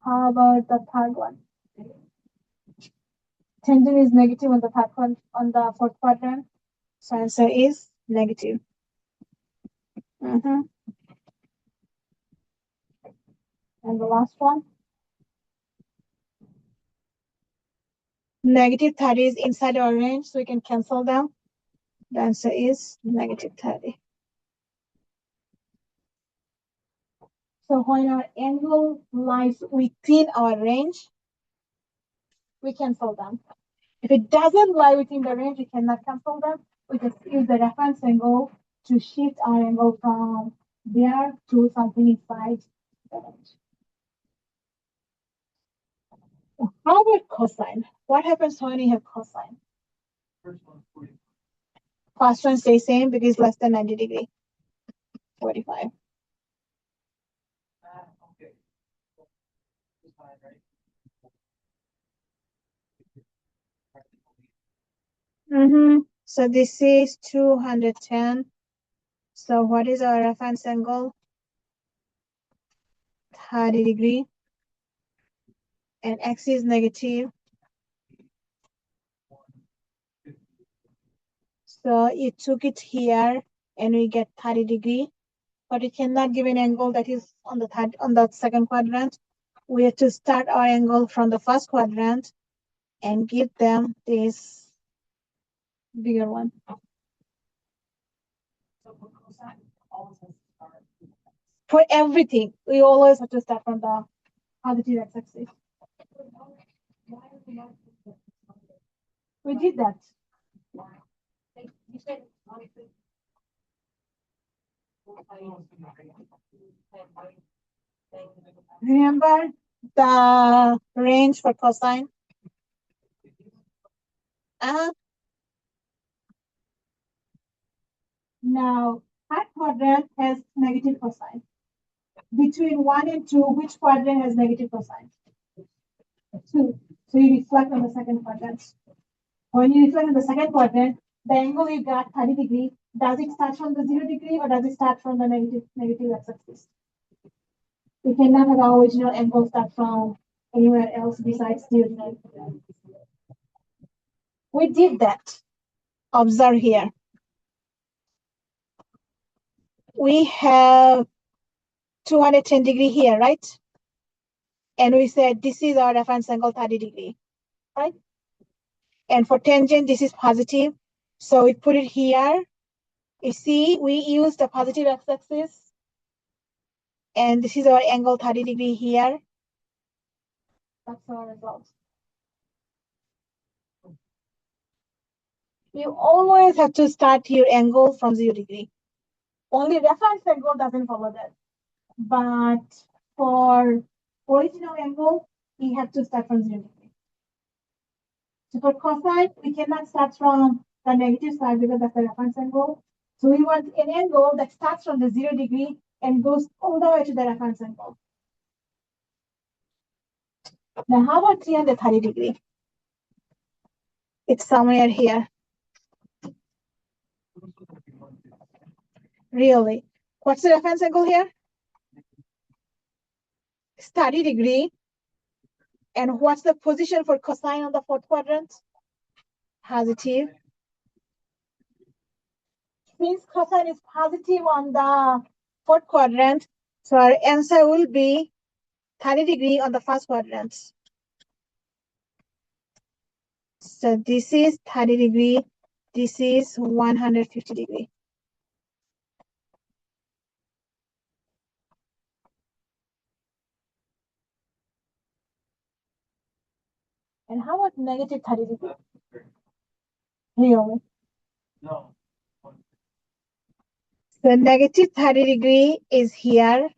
How about the third one? Tangent is negative on the third one, on the fourth quadrant. So answer is negative. And the last one. Negative 30 is inside our range, so we can cancel them. The answer is negative 30. So when our angle lies within our range, we cancel them. If it doesn't lie within the range, we cannot cancel them. We just use the reference angle to shift our angle from there to something inside the range. How about cosine? What happens when you have cosine? First one stays same because it's less than 90 degree. 45. So this is 210. So what is our reference angle? 30 degree. And x is negative. So you took it here and we get 30 degree. But we cannot give an angle that is on the second quadrant. We have to start our angle from the first quadrant and give them this bigger one. For everything, we always have to start from the positive x-axis. We did that. Remember the range for cosine? Now, that quadrant has negative cosine. Between 1 and 2, which quadrant has negative cosine? 2. So you reflect on the second quadrant. When you reflect on the second quadrant, the angle you got 30 degree, does it start from the 0 degree or does it start from the negative x-axis? We cannot have our original angle start from anywhere else besides 0 degree. We did that. Observe here. We have 210 degree here, right? And we said this is our reference angle 30 degree, right? And for tangent, this is positive. So we put it here. You see, we use the positive x-axis And this is our angle 30 degree here. That's our result. You always have to start your angle from 0 degree. Only reference angle doesn't follow that. But for original angle, we have to start from 0 degree. So for cosine, we cannot start from the negative side because that's the reference angle. So we want an angle that starts from the 0 degree and goes all the way to the reference angle. Now, how about 330 degree? It's somewhere here. Really? What's the reference angle here? It's 30 degree. And what's the position for cosine on the fourth quadrant? Positive. Since cosine is positive on the fourth quadrant, so our answer will be 30 degree on the first quadrant. So this is 30 degree. This is 150 degree. And how about negative 30 degree? Really? No. So negative 30 degree is here.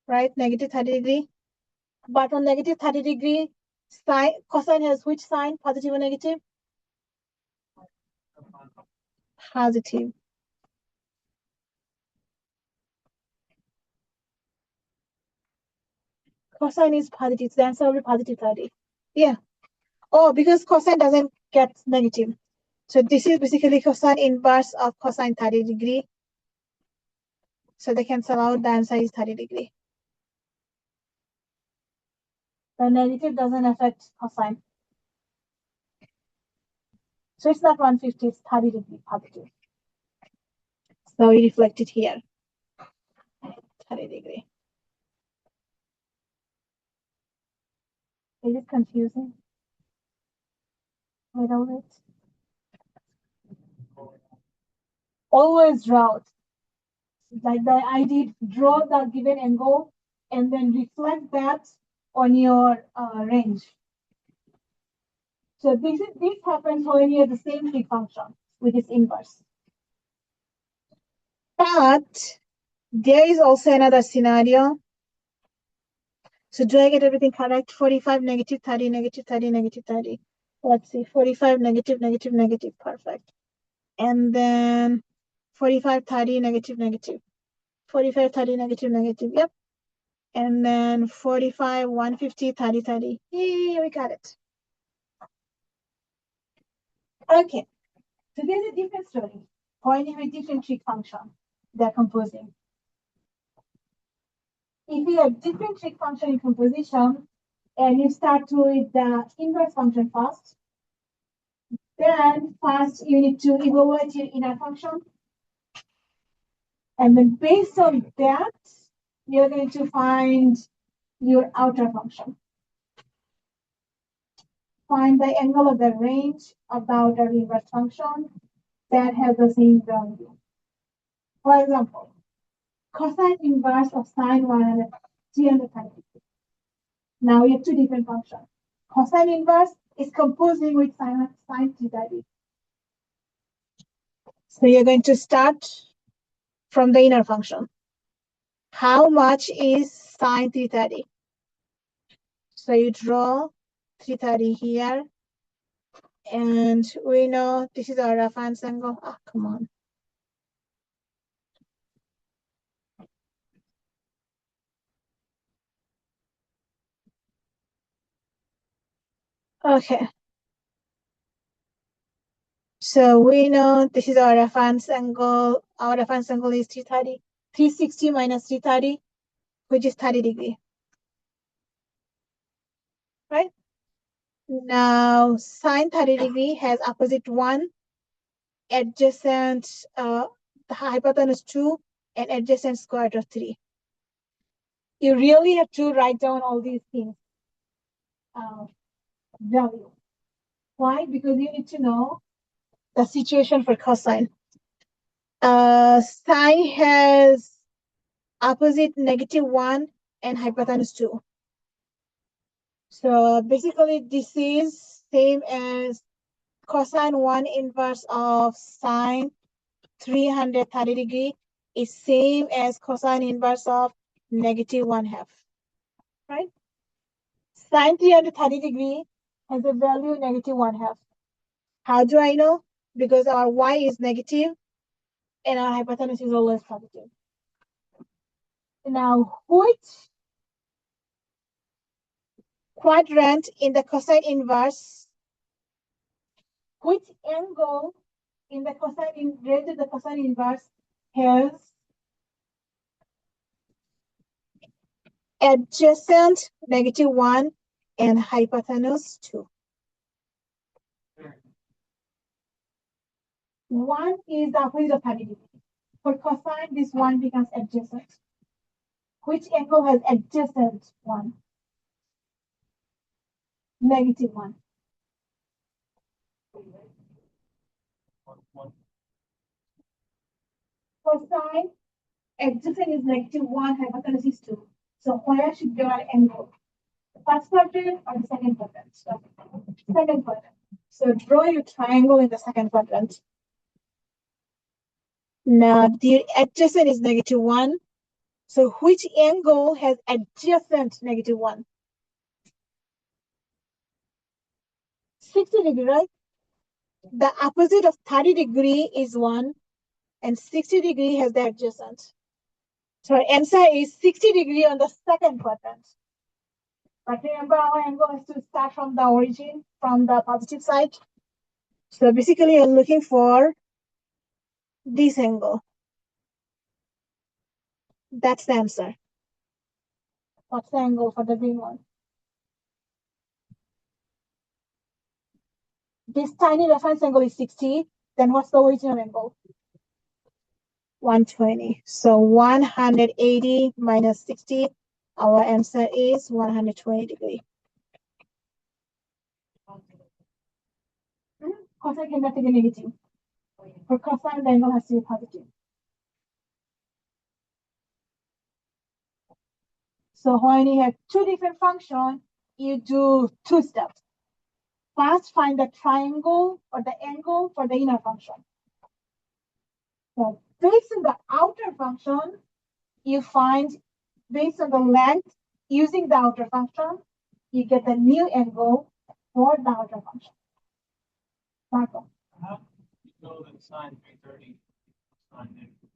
Right? Negative 30 degree. But on negative 30 degree, cosine has which sign? Positive or negative? Positive. Cosine is positive. So the answer will be positive 30. Yeah. Oh, because cosine doesn't get negative. So this is basically cosine inverse of cosine 30 degree. So they cancel out. The answer is 30 degree. The negative doesn't affect cosine. So it's not 150, it's 30 degree positive. So we reflect it here. 30 degree. Is it confusing? A little bit. Always draw it. Like the idea, draw the given angle and then reflect that on your range. So this happens when you have the same Trig function with its inverse. But there is also another scenario. So do I get everything correct? 45, negative 30, negative 30, negative 30. Let's see, 45, negative, negative, negative, perfect. And then 45, 30, negative, negative. 45, 30, negative, negative, yep. And then 45, 150, 30, 30. Yay, we got it. Okay, so there's a different story. When you have a different Trig function, they're composing. If you have different Trig function in composition, and you start with the inverse function first, then first you need to evaluate your inner function. And then based on that, you're going to find your outer function. Find the angle of the range of the outer inverse function that has the same value. For example, cosine inverse of sine 330. Now we have two different functions. Cosine inverse is composing with sine 330. So you're going to start from the inner function. How much is sine 330? So you draw 330 here. And we know this is our reference angle. Oh, come on. Okay. So we know this is our reference angle. Our reference angle is 330. 360 minus 330, which is 30 degree. Right? Now, sine 30 degree has opposite 1, adjacent, the hypotenuse 2, and adjacent square root of 3. You really have to write down all these things. Value. Why? Because you need to know the situation for cosine. Sine has opposite -1 and hypotenuse 2. So basically this is same as cosine 1 inverse of sine 330 degree is same as cosine inverse of -1/2, right? Sine 330 degree has a value -1/2. How do I know? Because our y is negative and our hypotenuse is always positive. Now, which quadrant in the cosine inverse, which angle in the cosine related to the cosine inverse has adjacent -1 and hypotenuse 2? One is the opposite of 30 degree. For cosine, this one becomes adjacent. Which angle has adjacent one? -1. For sine, adjacent is -1, hypotenuse is 2. So where should be our angle? The first quadrant or the second quadrant? Second quadrant. So draw your triangle in the second quadrant. Now the adjacent is -1. So which angle has adjacent -1? 60 degree, right? The opposite of 30 degree is 1 and 60 degree has the adjacent. So our answer is 60 degree on the second quadrant. But remember, our angle has to start from the origin, from the positive side. So basically, you're looking for this angle. That's the answer. What's the angle for the green one? This tiny reference angle is 60. Then what's the original angle? 120. So 180 minus 60. Our answer is 120 degree. Cosine cannot be negative. For cosine, the angle has to be positive. So when you have two different functions, you do two steps. First, find the triangle or the angle for the inner function. So based on the outer function, you find based on the length using the outer function, you get the new angle for the outer function. Marco. How do you know that sine 330 sine negative?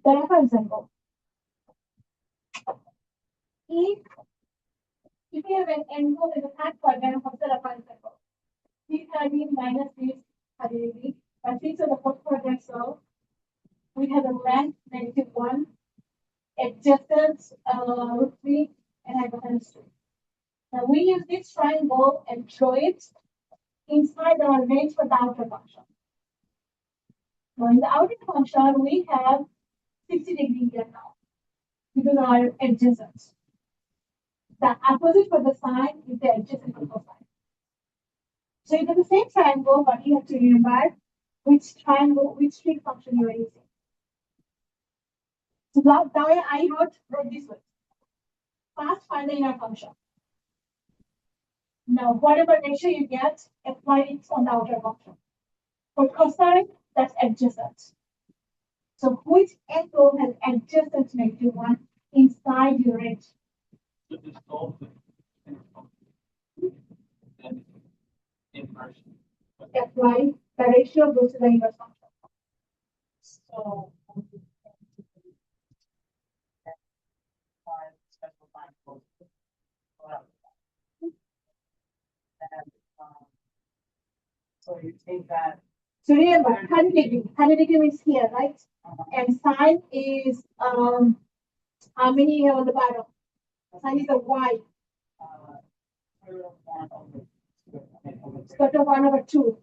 The reference angle. If you have an angle in the third quadrant, what's the reference angle? 330 minus 330 degree. But since the fourth quadrant, so we have a length -1, adjacent √3, and hypotenuse 2. Now we use this triangle and draw it inside our range for the outer function. Now in the outer function, we have 60 degree here now because our adjacent. The opposite for the sine is the adjacent for cosine. So you have the same triangle, but you have to remember which triangle, which trig function you are using. So that way I wrote this way. First, find the inner function. Now, whatever ratio you get, apply it on the outer function. For cosine, that's adjacent. So which angle has adjacent -1 inside your range? So just solve the then inverse. Apply the ratio goes to the inverse function. So so you take that. So remember, 100 degree. 100 degree means here, right? And sine is how many you have on the bottom? Sine is the y. Square of 1/2.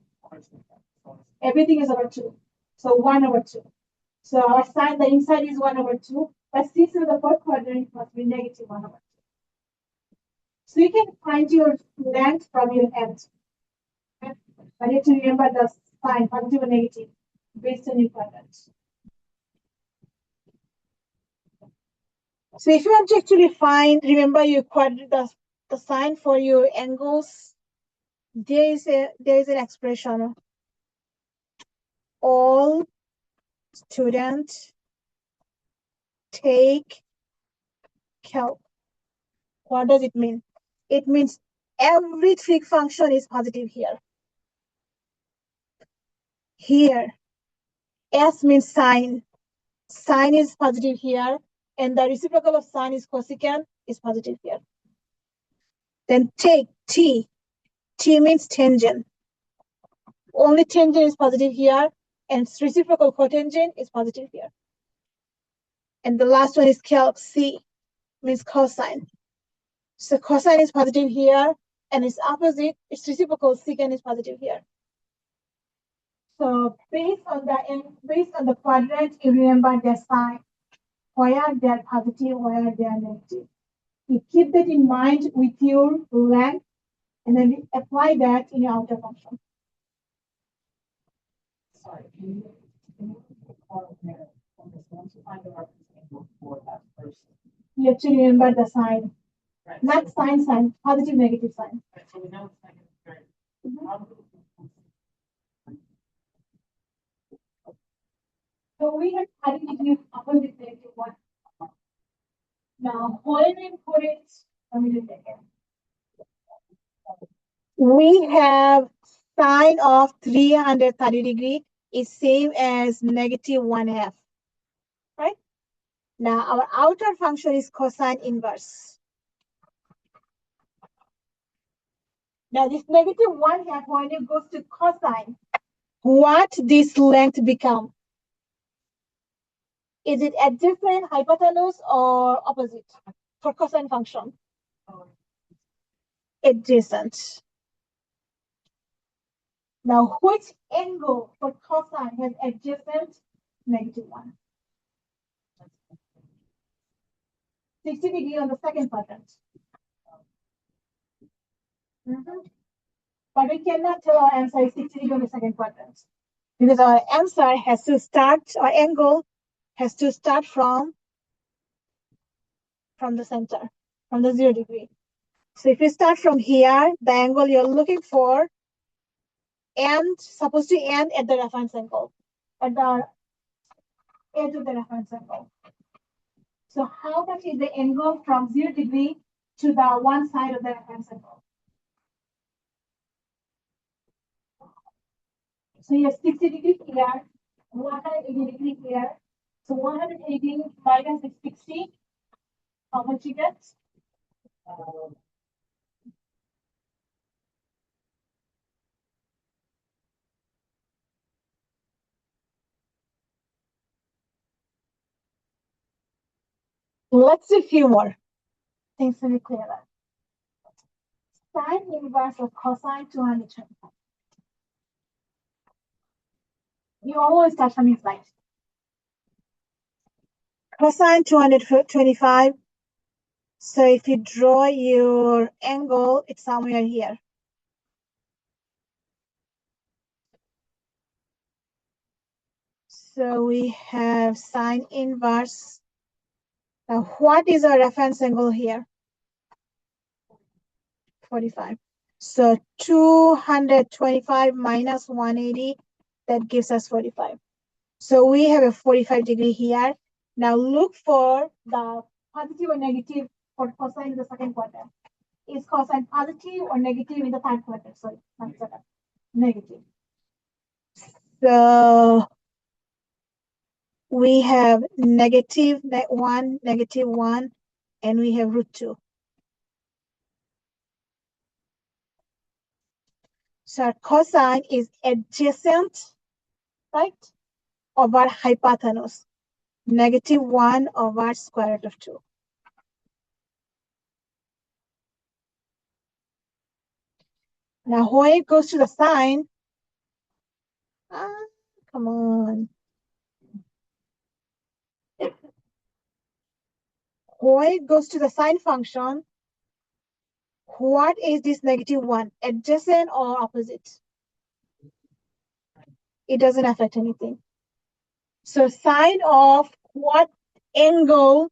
Everything is over 2. So 1/2. So our sine, the inside is 1/2. But since in the fourth quadrant, it must be -1/2. So you can find your length from your end. But you have to remember the sign, positive and negative. based on your quadrant. So if you want to actually find, remember your quadrant, the sign for your angles, there is an expression. All students take calc. What does it mean? It means every trig function is positive here. Here, S means sine. Sine is positive here, and the reciprocal of sine is cosecant is positive here. Then take T. T means tangent. Only tangent is positive here, and reciprocal cotangent is positive here. And the last one is calc. C means cosine. So cosine is positive here, and its opposite, its reciprocal secant is positive here. So based on the quadrant, you remember their sign, where they are positive, where they are negative. You keep that in mind with your length, and then apply that in your outer function. Sorry, can you recall there on this one to find the reference angle for that person? You have to remember the sign, Right. not sign, positive, negative sign. Right, so we know it's negative, right? So we have 30 degrees opposite negative 1. Now, when we put it, let me just take it. We have sine of 330 degree is same as negative 1/2. Right? Now, our outer function is cosine inverse. Now, this negative 1/2, when it goes to cosine, what this length become? Is it adjacent, hypotenuse, or opposite for cosine function? Adjacent. Now, which angle for cosine has adjacent? Negative 1. 60 degree on the second quadrant. But we cannot tell our answer is 60 degree on the second quadrant, because our answer has to start, our angle has to start from the center, from the 0 degree. So if you start from here, the angle you're looking for supposed to end at the reference angle, at the edge of the reference angle. So how much is the angle from 0 degree to the one side of the reference angle? So you have 60 degree here, 180 degree here. So 180 minus 60, how much you get? Let's do a few more things to be clearer. Sine inverse of cosine 225. You always start from inside. Cosine 225. So if you draw your angle, it's somewhere here. So we have sine inverse. Now, what is our reference angle here? 45. So 225 minus 180, that gives us 45. So we have a 45 degree here. Now look for the positive or negative for cosine in the second quadrant. Is cosine positive or negative in the third quadrant? Sorry, not second. Negative. So we have negative 1, negative 1, and we have root 2. So our cosine is adjacent, right, over hypotenuse, negative 1 over square root of 2. Now, when it goes to the sine, come on. When it goes to the sine function, what is this negative 1? Adjacent or opposite? it doesn't affect anything. So sine of what angle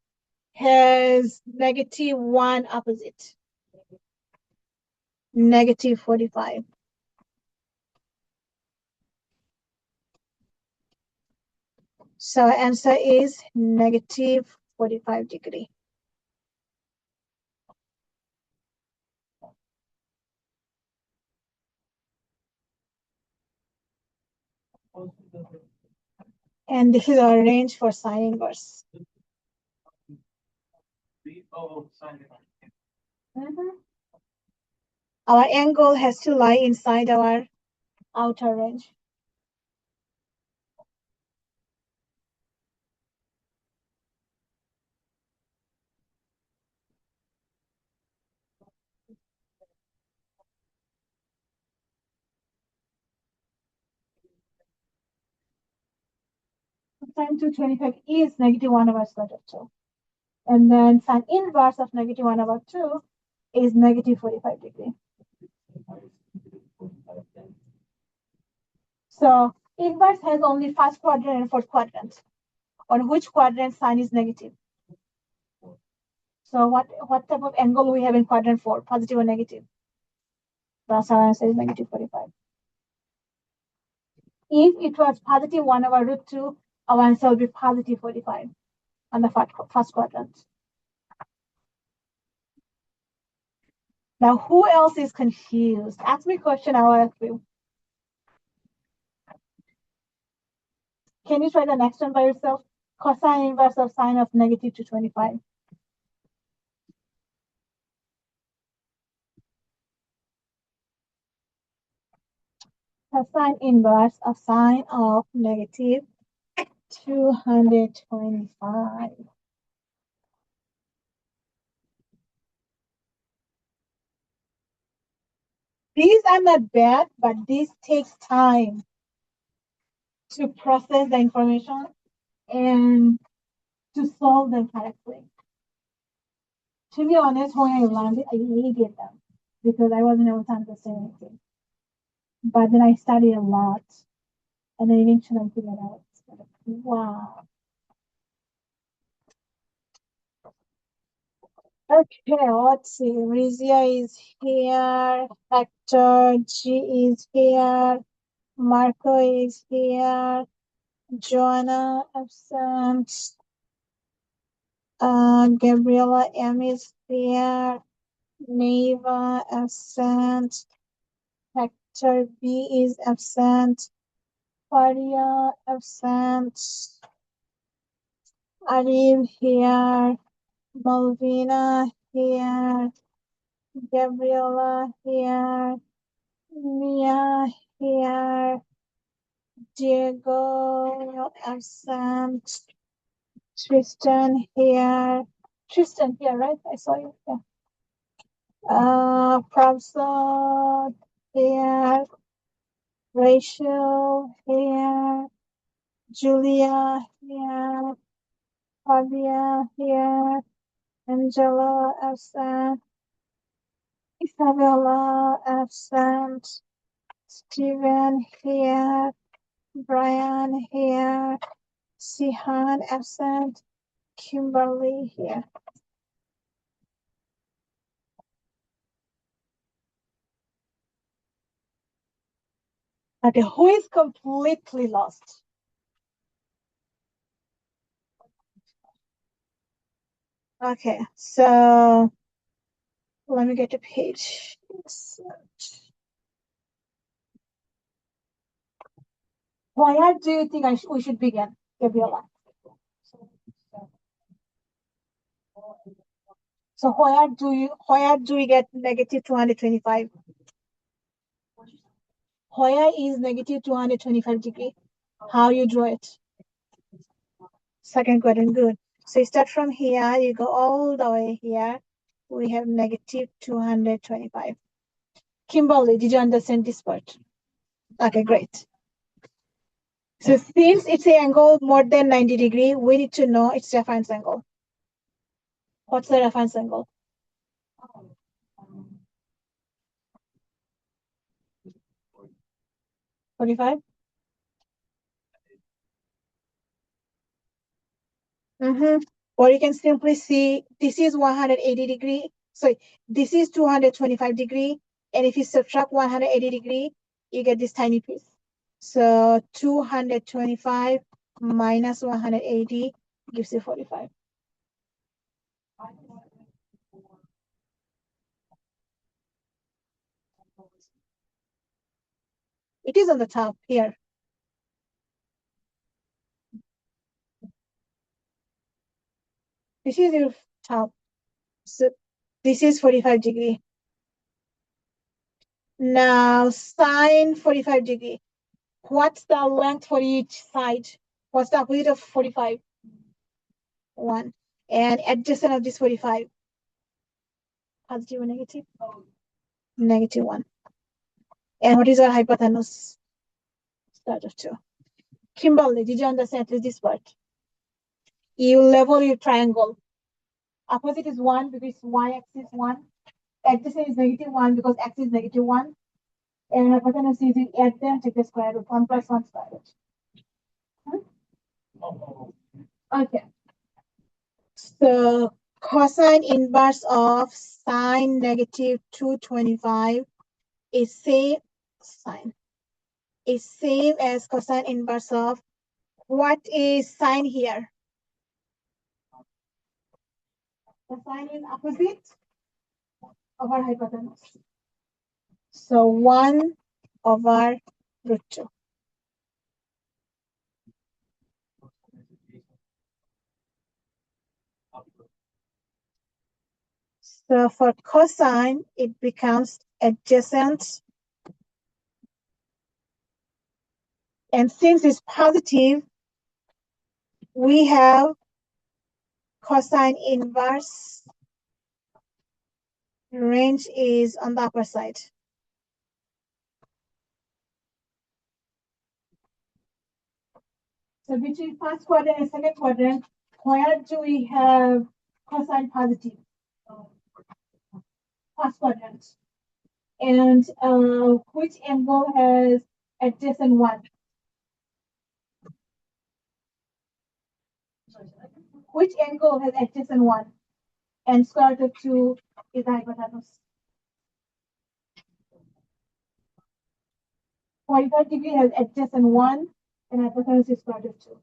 has -1 opposite? -45. So answer is -45 degree. And this is our range for sine inverse. Our angle has to lie inside our outer range. Sine 225 is -1/√2. And then sine inverse of -1/2 is -45 degree. So inverse has only first quadrant and fourth quadrant. On which quadrant sine is negative? So what type of angle we have in quadrant 4, positive or negative? That's our answer is -45. If it was +1/√2, our answer will be +45 on the first quadrant. Now, who else is confused? Ask me a question, I will help you. Can you try the next one by yourself? Cosine inverse of sine of -225. Cosine inverse of sine of -225. These are not bad, but this takes time to process the information and to solve them correctly. To be honest, when I learned it, I hated them because I wasn't able to understand anything. But then I studied a lot, and then eventually I figured out. Wow. Okay, let's see. Rizia is here. Hector G is here. Marco is here. Joanna absent. Gabriela M is here. Neva absent. Hector B is absent. Faria absent. Arif here. Malvina here. Gabriela here. Mia here. Diego absent. Tristan here. Tristan here, right? I saw you. Yeah. Prabsat here. Rachel here. Julia here. Fabia here. Angela absent. Isabella absent. Steven here. Brian here. Sihan absent. Kimberly here. Okay, who is completely lost? Okay, so let me get a page. Where do you think we should begin, Gabriela? So where do we get -225? Where is -225 degree? How you draw it? Second quadrant, good. So you start from here, you go all the way here. We have -225. Kimberly, did you understand this part? Okay, great. So since it's an angle more than 90 degree, we need to know its reference angle. What's the reference angle? 45? Or you can simply see this is 180 degree. Sorry, this is 225 degree. And if you subtract 180 degree, you get this tiny piece. So 225 minus 180 gives you 45. It is on the top here. This is your top. So this is 45 degree. Now sine 45 degree. What's the length for each side? What's the opposite of 45? 1. And adjacent of this 45? Positive or negative? Negative 1. And what is our hypotenuse? Start of 2. Kimberly, did you understand at least this part? You level your triangle. Opposite is 1 because y-axis is 1. Adjacent is negative 1 because x is negative 1. And hypotenuse is you add them, take the square root. 1 plus 1 square root. Okay. So cosine inverse of sine negative 225 is same as cosine inverse of what is sine here? The sine is opposite of our hypotenuse. So 1 over root 2. So for cosine, it becomes adjacent. And since it's positive, we have cosine inverse range is on the upper side. So between first quadrant and second quadrant, where do we have cosine positive? First quadrant. And which angle has adjacent 1? Which angle has adjacent 1? And square root of 2 is the hypotenuse. 45 degree has adjacent 1 and hypotenuse is square root of 2.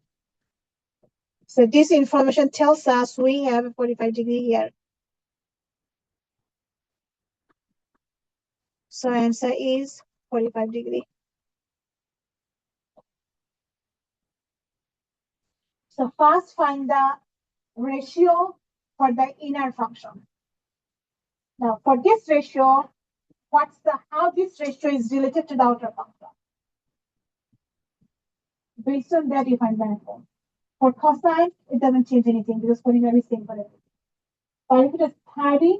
So this information tells us we have a 45 degree here. So answer is 45 degree. So first find the ratio for the inner function. Now for this ratio, how this ratio is related to the outer function? Based on that, you find the answer. For cosine, it doesn't change anything because 45 is same for everything. But if it is 30,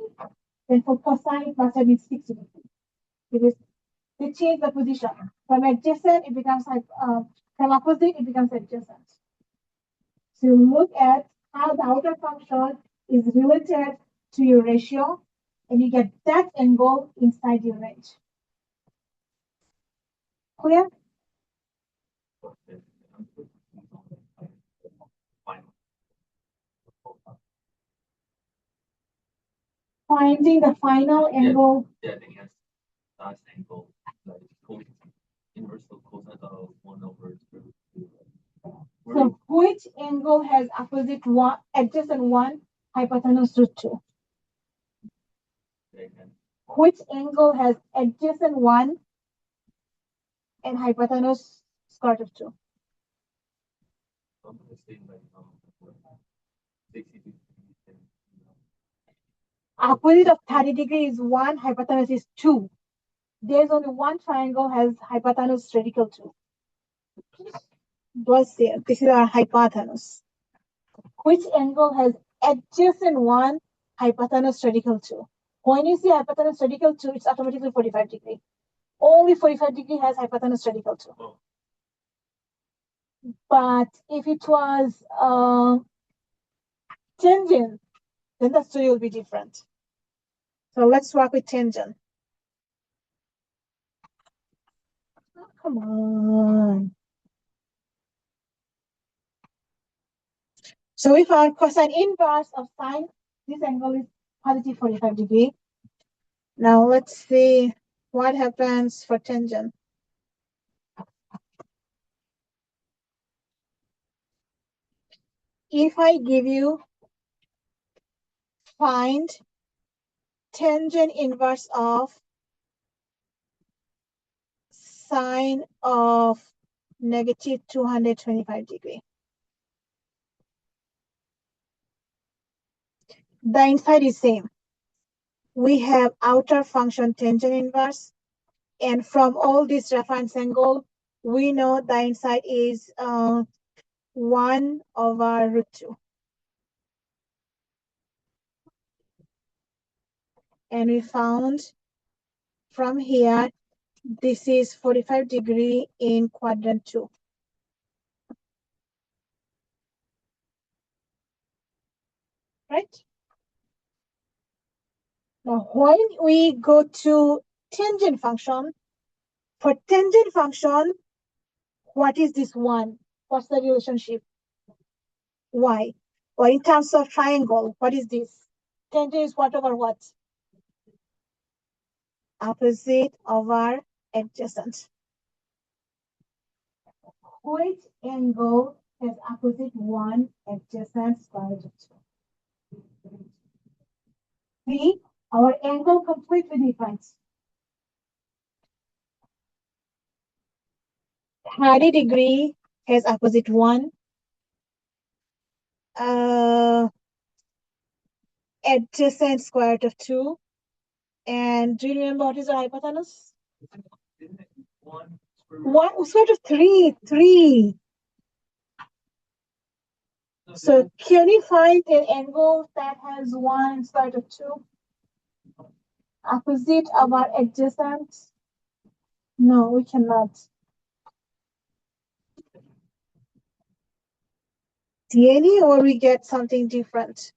then for cosine, it must have been 60 degrees. Because they change the position. From adjacent, it becomes from opposite, it becomes adjacent. So you look at how the outer function is related to your ratio, and you get that angle inside your range. Clear? Finding the final angle. Yeah, I think that's last angle. Like inverse of cosine of 1 over 2. So which angle has opposite 1, adjacent 1, hypotenuse root 2? Which angle has adjacent 1 and hypotenuse square root of 2? Opposite of 30 degrees is 1, hypotenuse is 2. There's only one triangle has hypotenuse radical 2. Plus here, this is our hypotenuse. Which angle has adjacent 1, hypotenuse radical 2? When you see hypotenuse radical 2, it's automatically 45 degree. Only 45 degree has hypotenuse radical 2. Oh. But if it was tangent, then the story will be different. So let's work with tangent. Oh, come on. So we found cosine inverse of sine. This angle is positive 45 degree. Now let's see what happens for tangent. If I give you find tangent inverse of sine of negative 225 degree. The inside is same. We have outer function tangent inverse, and from all this reference angle, we know the inside is 1 over root 2. And we found from here, this is 45 degree in quadrant 2. Right? Now, when we go to tangent function, for tangent function, what is this 1? What's the relationship? Y. Or in terms of triangle, what is this? Tangent is what over what? Opposite over adjacent. Which angle has opposite 1 adjacent square root of 2? See, our angle completely different. 30 degree has opposite 1. Adjacent square root of 2. And do you remember what is the hypotenuse? Isn't it 1 square root? 1 square root of 3. 3. So can you find an angle that has 1 square root of 2? Opposite of our adjacent? No, we cannot. DNA, or we get something different?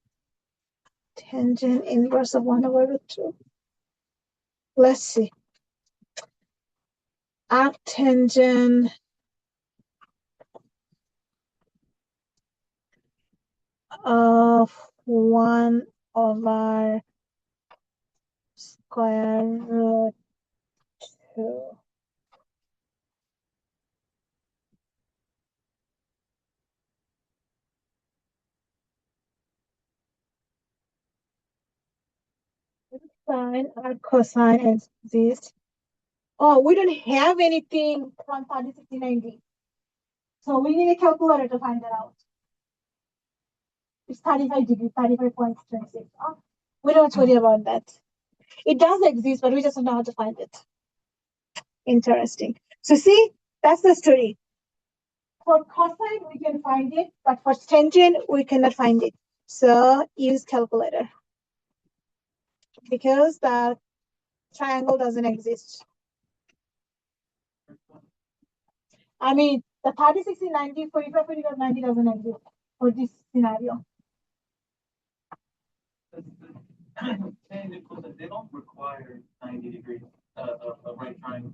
Tangent inverse of 1 over root 2. Let's see. Arctangent of 1 over square root 2. Sine or cosine exist. Oh, we don't have anything from 30, 60, 90. So we need a calculator to find that out. It's 35 degrees, 35.26. Oh, we don't worry about that. It does exist, but we just don't know how to find it. Interesting. So see, that's the story. For cosine, we can find it, but for tangent, we cannot find it. So use calculator. Because the triangle doesn't exist. I mean, the 30, 60, 90, 45, 45, 90 doesn't exist for this scenario. Tangent cosine, they don't require 90 degrees, a right triangle.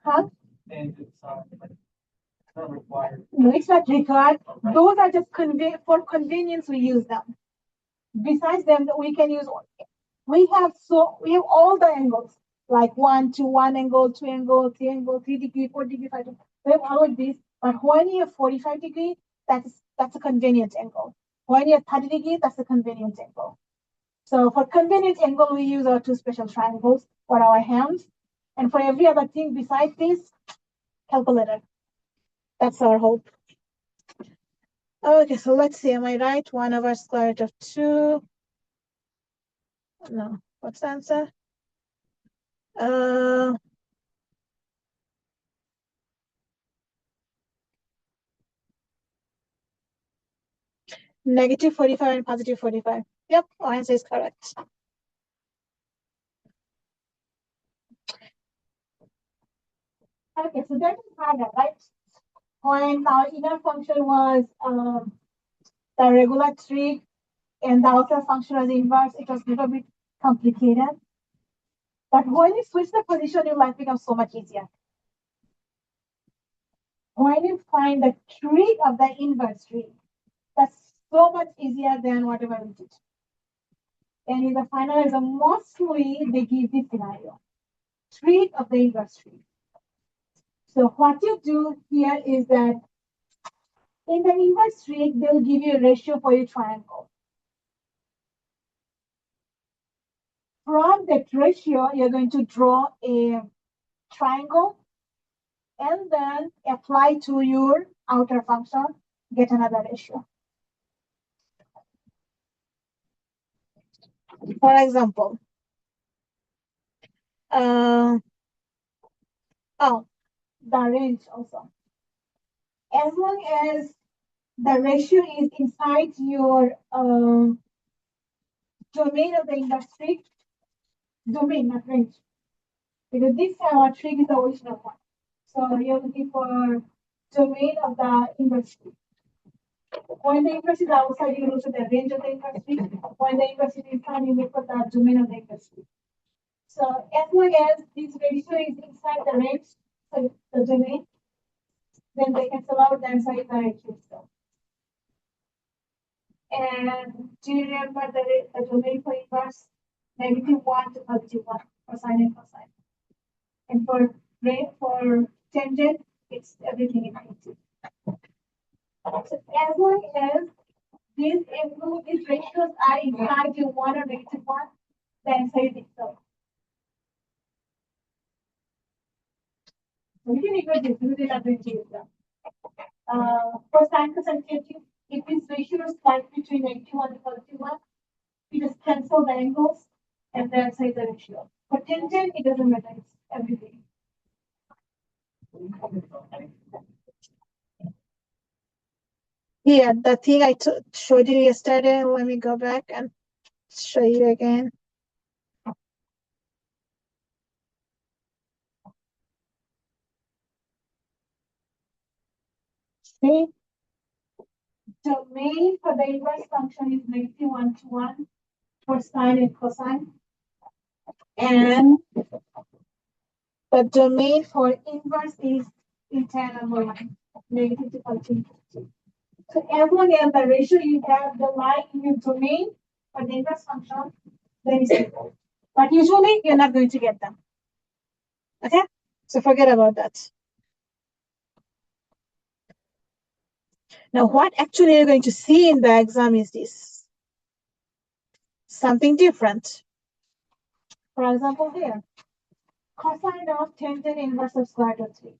Huh? Tangent side, like, it's not required. No, it's not required. Right. Those are just for convenience, we use them. Besides them, we can use, we have all the angles, like 1 to 1 angle, 2 angle, 3 angle, 3 degree, 4 degree, 5 degree. We have all of these, but when you have 45 degree, that's a convenient angle. When you have 30 degree, that's a convenient angle. So for convenient angle, we use our 2 special triangles for our hands. And for every other thing besides this, calculator. That's our hope. Okay, so let's see, am I right? 1 over square root of 2. No, what's the answer? Negative 45 and positive 45. Yep, our answer is correct. Okay, so that is harder, right? When our inner function was the regular trig and the outer function was inverse, it was a little bit complicated. But when you switch the position, your life becomes so much easier. when you find the trig of the inverse trig, that's so much easier than whatever we did. And in the final exam, mostly they give this scenario, trig of the inverse trig. So what you do here is that in the inverse trig, they'll give you a ratio for your triangle. From that ratio, you're going to draw a triangle and then apply to your outer function, get another ratio. For example, the range also. As long as the ratio is inside your domain of the inverse trig, domain, not range. Because this time our trig is the original one. So you're looking for domain of the inverse trig. When the inverse is outside, you look at the range of the inverse trig. When the inverse is inside, you look at the domain of the inverse trig. So as long as this ratio is inside the range, so the domain, then they cancel out the answer is the ratio itself. And do you remember the domain for inverse? -1 to +1 for sine and cosine. And for tangent, it's everything in negative. So as long as these ratios are inside your 1 or -1, the answer is itself. So we can ignore this, we will not going to use them. For sine cosine tangent, if this ratio is like between -1 and +1, we just cancel the angles and then say the ratio. For tangent, it doesn't matter, it's everything. Yeah, the thing I showed you yesterday, let me go back and show you again. See? Domain for the inverse function is -1 to 1 for sine and cosine. And the domain for inverse is internal line, negative to +2. So as long as the ratio you have the line in your domain for the inverse function, then it's equal. But usually you're not going to get them. Okay? So forget about that. Now, what actually you're going to see in the exam is this. Something different. For example, here, cosine of tangent inverse of square root of 3.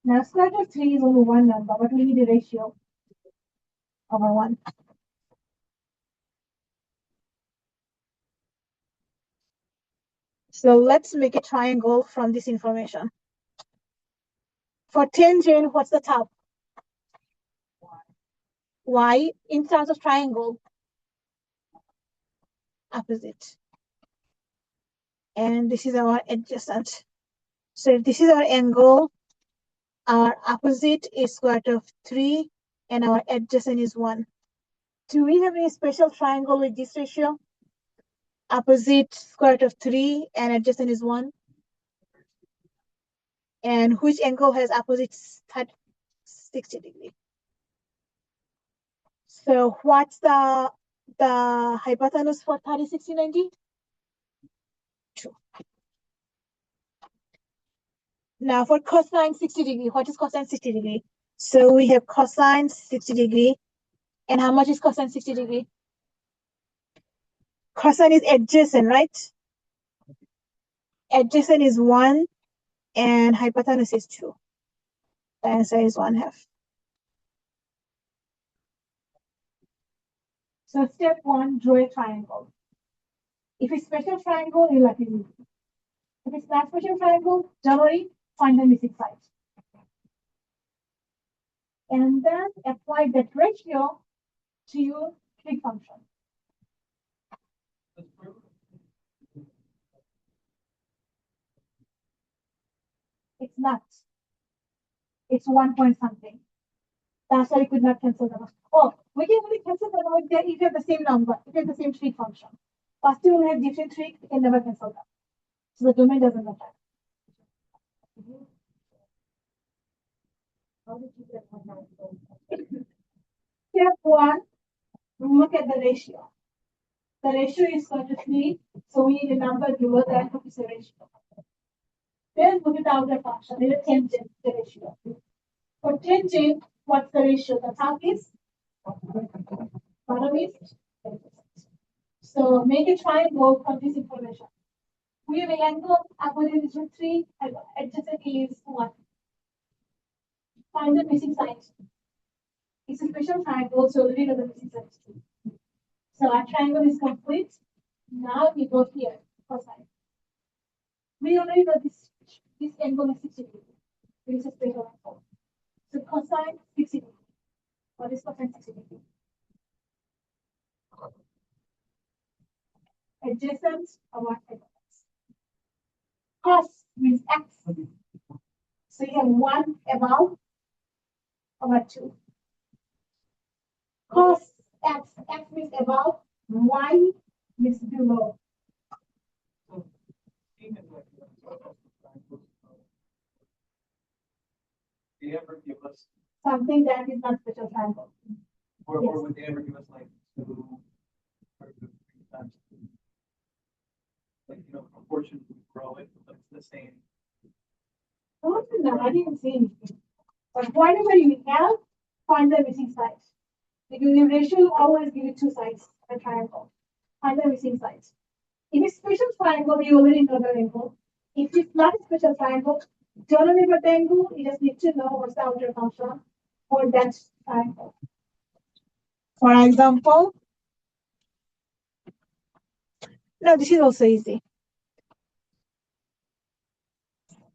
Now, square root of 3 is only one number, but we need a ratio over 1. So let's make a triangle from this information. For tangent, what's the top? Y in terms of triangle. Opposite. And this is our adjacent. So if this is our angle, our opposite is square root of 3, and our adjacent is 1. Do we have any special triangle with this ratio? Opposite square root of 3 and adjacent is 1. And which angle has opposite 60 degrees? So what's the hypotenuse for 30, 60, 90? 2. Now for cosine 60 degree, what is cosine 60 degree? So we have cosine 60 degree. And how much is cosine 60 degree? Cosine is adjacent, right? Adjacent is 1 and hypotenuse is 2. The answer is 1/2. So step 1, draw a triangle. If it's special triangle, you'll have to use it. If it's not special triangle, don't worry, find the missing side. And then apply that ratio to your trig function. It's not. It's 1 point something. That's why we could not cancel them. Oh, we can only cancel them out there if you have the same number, if you have the same trig function. First you will have different trig, we can never cancel them. So the domain doesn't matter. How did you get my mind? Step one, look at the ratio. The ratio is 3, so we need a number below that which is a ratio. Then look at the outer function, the tangent, the ratio. For tangent, what's the ratio? The top is, bottom is. So make a triangle from this information. We have an angle, opposite is 3, and adjacent is 1. Find the missing side. It's a special triangle, so we know the missing side is 2. So our triangle is complete. Now we go here, cosine. We already know this angle is 60 degrees. It is a special angle. So cosine 60 degrees. What is cosine 60 degrees? Adjacent over x. Cos means x. So you have 1 above over 2. Cos x means above, y means below. Do you ever give us, Something that is not special triangle. or would they ever give us like 2 or 3 times 2? Like, proportion we grow it, but it's the same. No, I didn't see anything. But whatever you have, find the missing side. Because the ratio will always give you 2 sides of a triangle. Find the missing sides. If it's special triangle, you already know the angle. If it's not a special triangle, don't worry about the angle. You just need to know what's the outer function for that triangle. For example, no, this is also easy.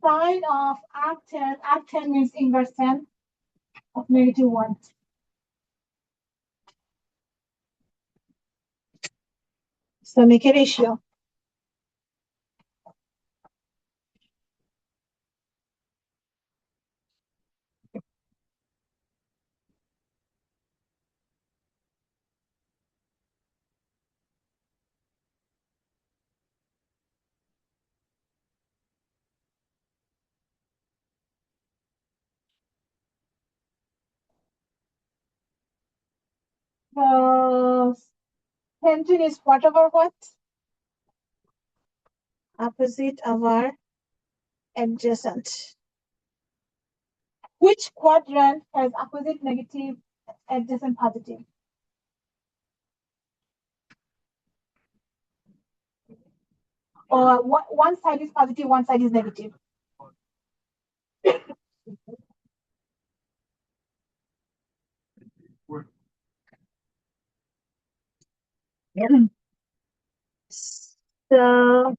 Sine of arc10, arc10 means inverse 10 of -1. So make a ratio. The tangent is what over what? Opposite over adjacent. Which quadrant has opposite negative, adjacent positive? Or one side is positive, one side is negative. So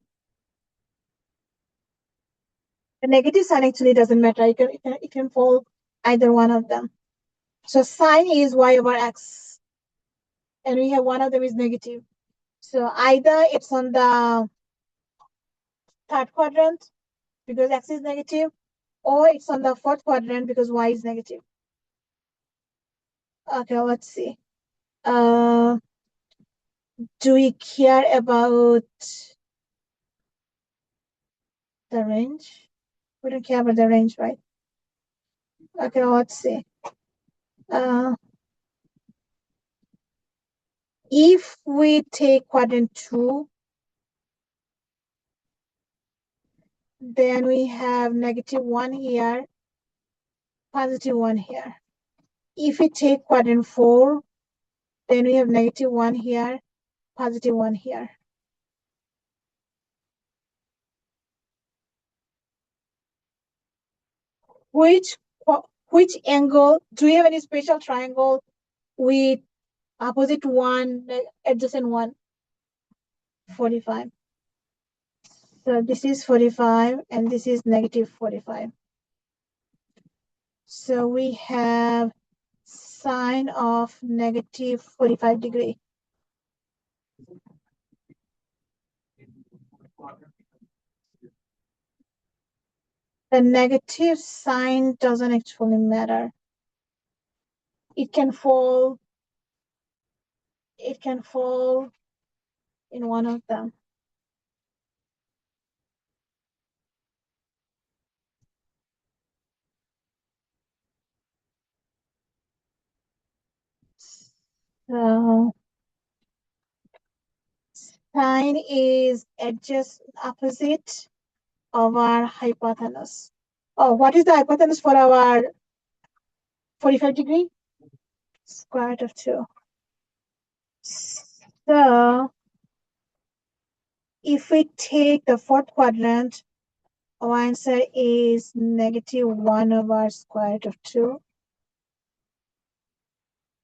the negative sign actually doesn't matter. It can fall either one of them. So sine is y over x, and we have one of them is negative. So either it's on the third quadrant because x is negative, or it's on the fourth quadrant because y is negative. Okay, let's see. Do we care about the range? We don't care about the range, right? Okay, let's see. If we take quadrant 2, then we have -1 here, +1 here. If we take quadrant 4, then we have -1 here, +1 here. Which angle, do we have any special triangle with opposite 1, adjacent 1? 45. So this is 45 and this is -45. So we have sine of -45 degree. The negative sign doesn't actually matter. It can fall in one of them. So sine is adjacent opposite of our hypotenuse. Oh, what is the hypotenuse for our 45 degree? Square root of 2. So if we take the fourth quadrant, our answer is -1 over square root of 2.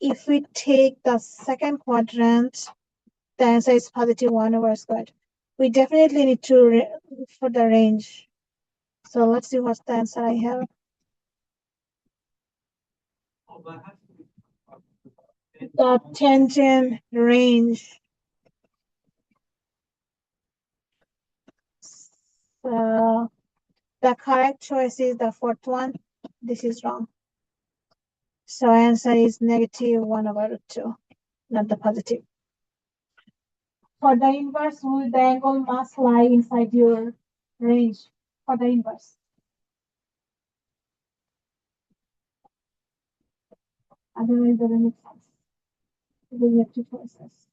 If we take the second quadrant, the answer is +1 over square root. We definitely need to for the range. So let's see what's the answer I have. Oh, that has to be. The tangent range. So the correct choice is the fourth one. This is wrong. So answer is -1 over √2, not the positive. For the inverse, will the angle must lie inside your range for the inverse? Otherwise, it doesn't make sense. We have two choices.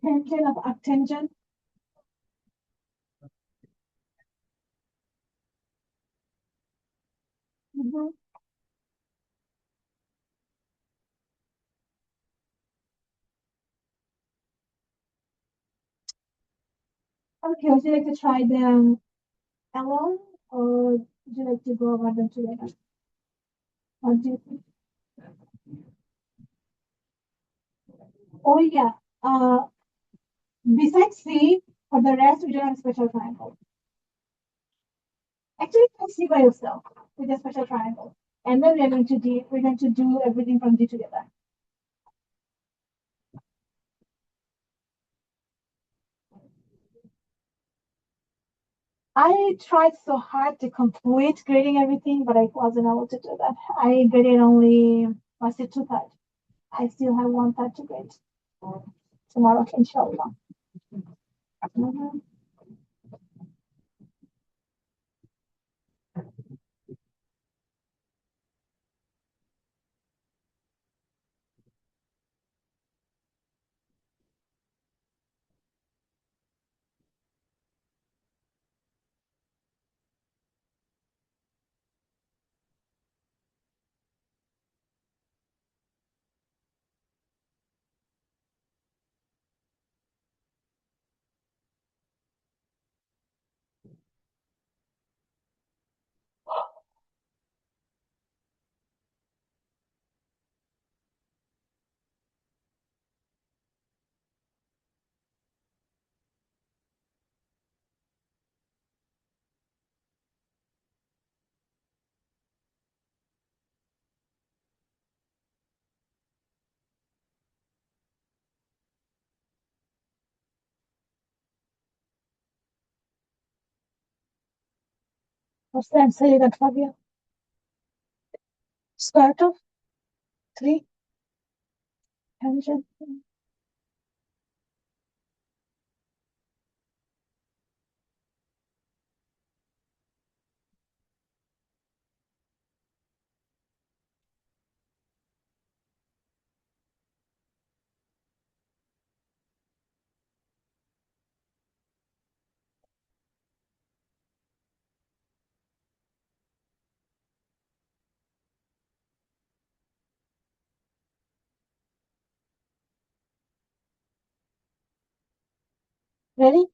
Tangent of arctangent. Okay, would you like to try them alone, or would you like to go over them together? What do you think? Oh yeah. Besides C, for the rest we don't have special triangle. Actually, you can see by yourself with a special triangle, and then we're going to do everything from D together. I tried so hard to complete grading everything, but I wasn't able to do that. I graded only, was it 2/3? I still have 1/3 to grade. Tomorrow, inshallah. What's the answer you got, Fabio? Square root of 3 tangent. Ready?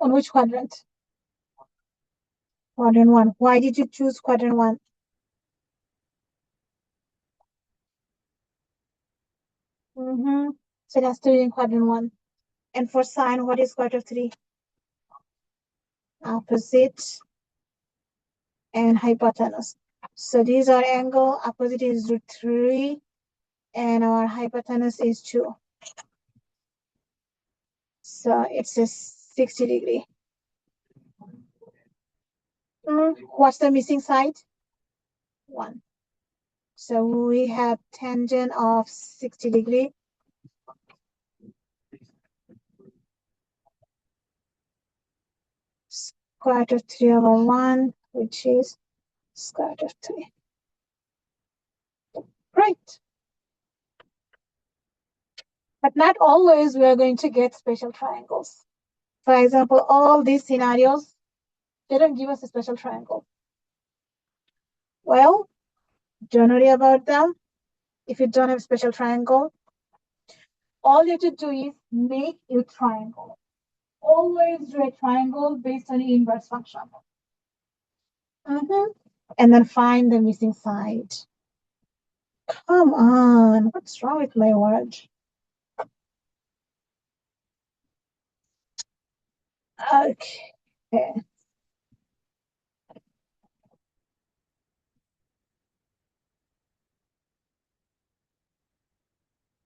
On which quadrant? Quadrant 1. Why did you choose quadrant 1? So it has to be in quadrant 1. And for sine, what is square root of 3? Opposite and hypotenuse. So these are angle. Opposite is √3, and our hypotenuse is 2. So it's a 60 degree. What's the missing side? 1. So we have tangent of 60 degree. Square root of 3 over 1, which is square root of 3. Right. But not always we are going to get special triangles. For example, all these scenarios, they don't give us a special triangle. Well, don't worry about them. If you don't have a special triangle, all you have to do is make a triangle. Always do a triangle based on the inverse function. And then find the missing side. Come on, what's wrong with my word? Okay.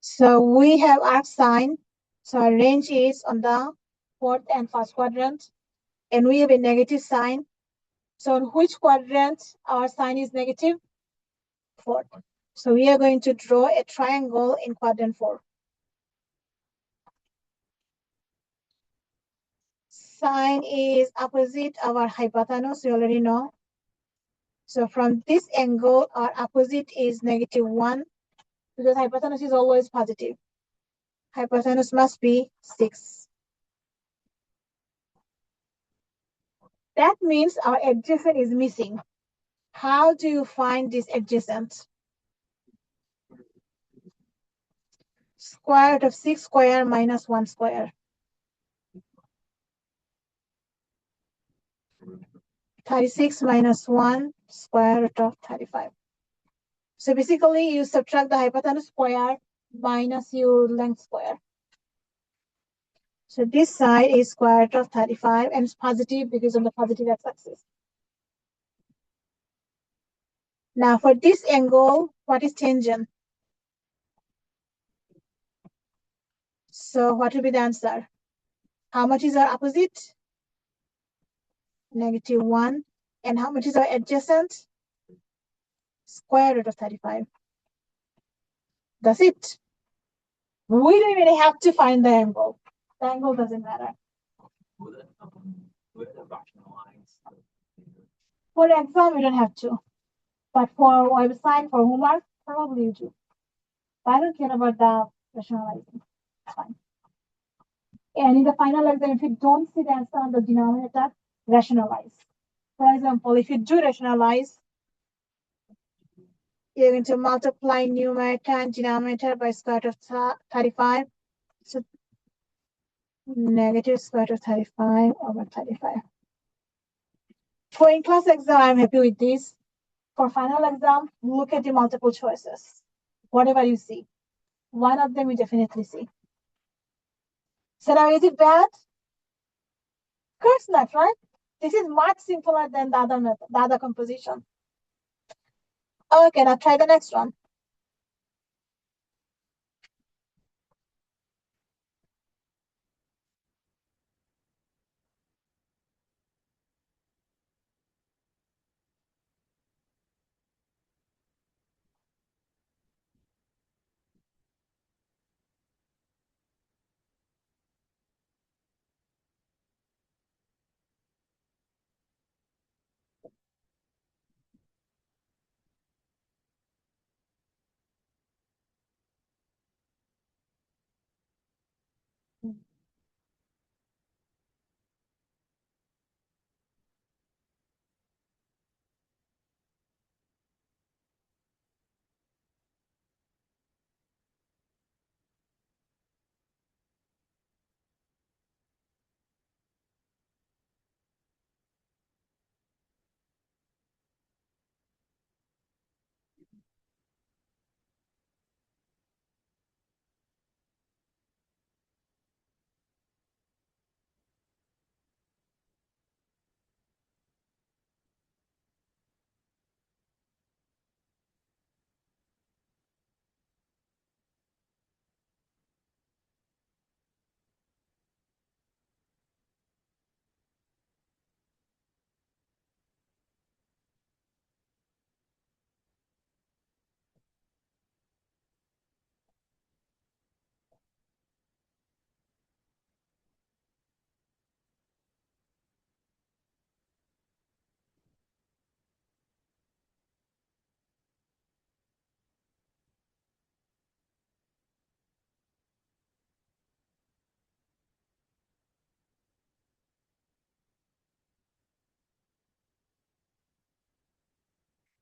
So we have arc sine. So our range is on the fourth and first quadrant. And we have a negative sign. So in which quadrant our sign is negative? Fourth. So we are going to draw a triangle in quadrant 4. Sine is opposite of our hypotenuse, you already know. So from this angle, our opposite is -1 because hypotenuse is always positive. Hypotenuse must be 6. That means our adjacent is missing. How do you find this adjacent? Square root of 6 square minus 1 square. 36 minus 1 square root of 35. So basically, you subtract the hypotenuse square minus your length square. So this side is square root of 35 and it's positive because on the positive x-axis. Now for this angle, what is tangent? So what will be the answer? How much is our opposite? -1. And how much is our adjacent? Square root of 35. That's it. We don't even have to find the angle. The angle doesn't matter. Would it rationalize? For the exam, we don't have to. But for website, for homework, probably you do. But I don't care about the rationalizing. It's fine. And in the final exam, if you don't see the answer on the denominator, rationalize. For example, if you do rationalize, you're going to multiply numerator and denominator by square root of 35. So negative square root of 35 over 35. For in-class exam, I'm happy with this. For final exam, look at the multiple choices. Whatever you see. One of them you definitely see. So now, is it bad? Of course not, right? This is much simpler than the other method, the other composition. Okay, now try the next one.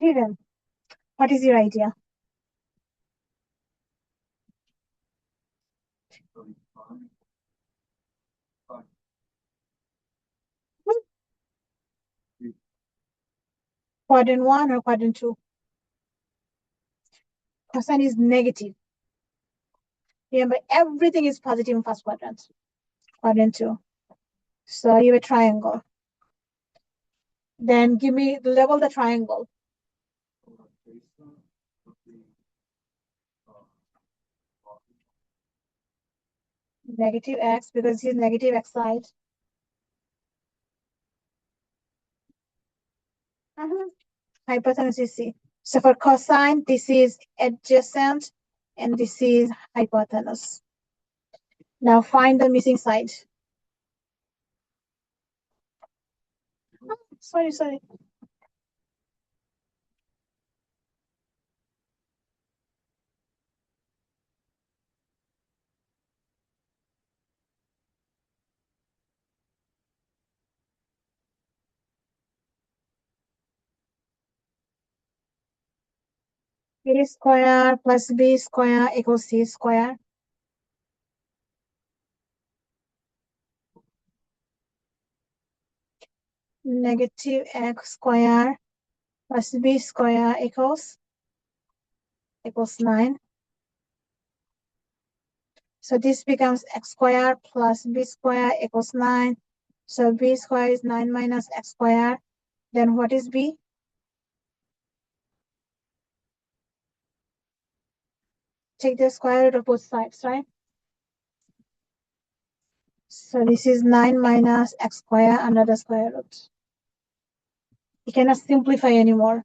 Hidden. What is your idea? Quadrant 1 or quadrant 2? Cosine is negative. Remember, everything is positive in first quadrant. Quadrant 2. So you have a triangle. Then give me the level of the triangle. Negative x, because he's negative x side. Hypotenuse is C. So for cosine, this is adjacent and this is hypotenuse. Now find the missing side. Oh, sorry. A square plus b square equals c square. Negative x square plus b square equals 9. So this becomes x square plus b square equals 9. So b square is 9 minus x square. Then what is b? Take the square root of both sides, right? So this is 9 minus x square under the square root. You cannot simplify anymore.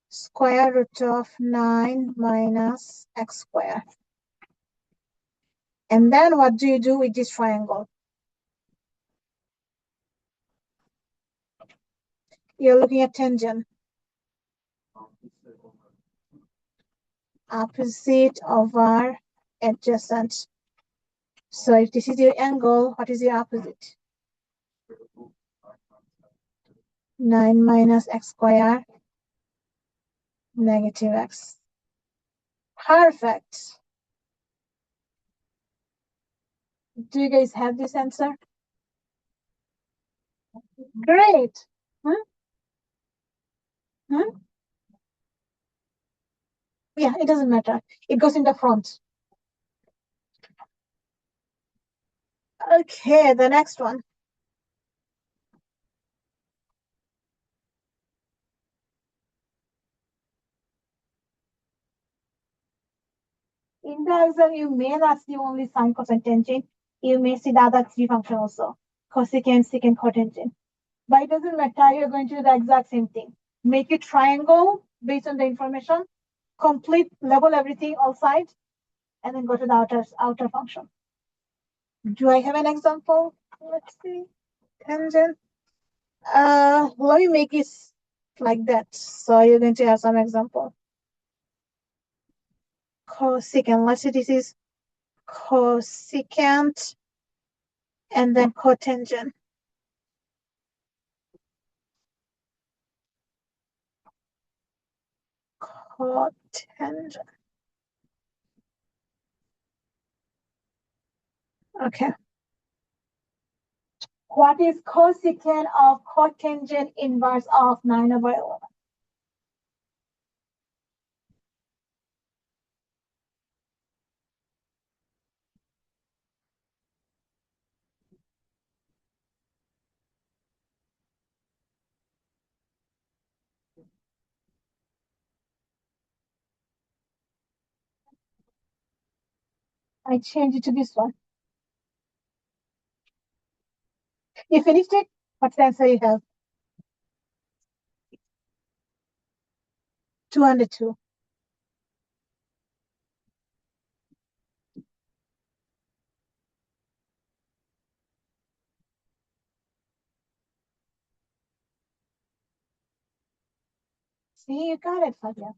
Square root of 9 minus x square. And then what do you do with this triangle? You're looking at tangent. Opposite over adjacent. So if this is your angle, what is your opposite? 9 minus x square, negative x. Perfect. Do you guys have this answer? Great. Yeah, it doesn't matter. It goes in the front. Okay, the next one. In the exam, you may not see only sine, cosine, tangent. You may see the other three functions also. Cosecant, secant, cotangent. But it doesn't matter, you're going to do the exact same thing. Make a triangle based on the information, complete, level everything all sides, and then go to the outer function. Do I have an example? Let's see. Tangent. Let me make it like that. So you're going to have some example. Cosecant. Let's say this is cosecant and then cotangent. Cotangent. Okay. What is cosecant of cotangent inverse of 9/11? I changed it to this one. You finished it? What's the answer you have? 202. See, you got it, Fabia.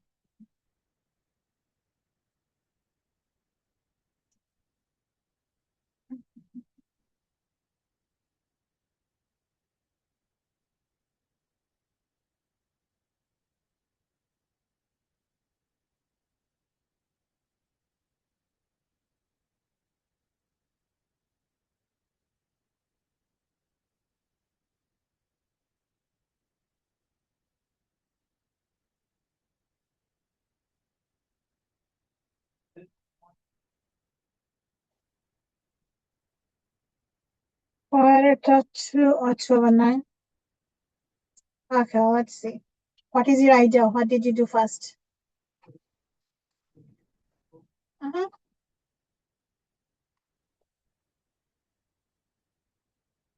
Square root of 2 or 2 over 9? Okay, let's see. What is your idea? What did you do first?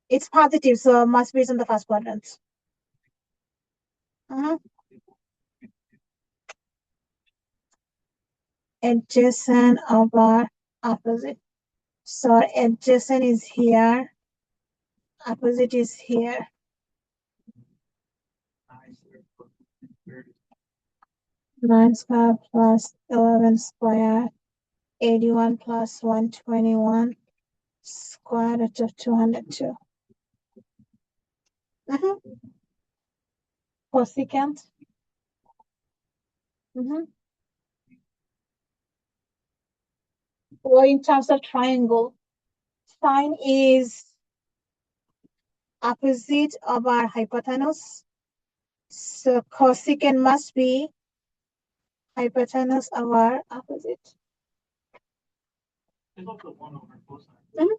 It's positive, so must be in the first quadrant. Adjacent over opposite. So adjacent is here, opposite is here. 9 square plus 11 square, 81 plus 121, square root of 202. Cosecant. Or in terms of triangle, sine is opposite of our hypotenuse. So cosecant must be hypotenuse of our opposite. It's also 1 over cosine.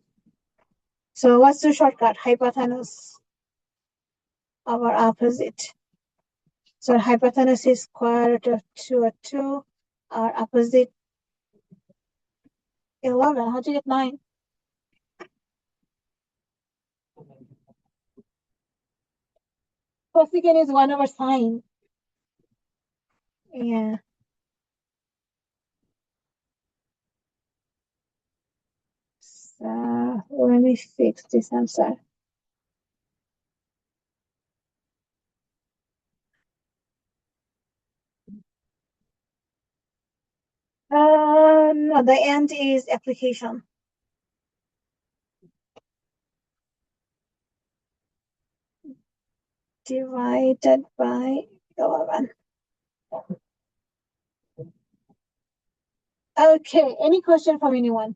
So what's the shortcut? Hypotenuse of our opposite. So hypotenuse is square root of 202. Our opposite 11. How'd you get 9? Cosecant is 1 over sine. Yeah. So let me fix this answer. No, the end is application. Divided by 11. Okay, any question from anyone?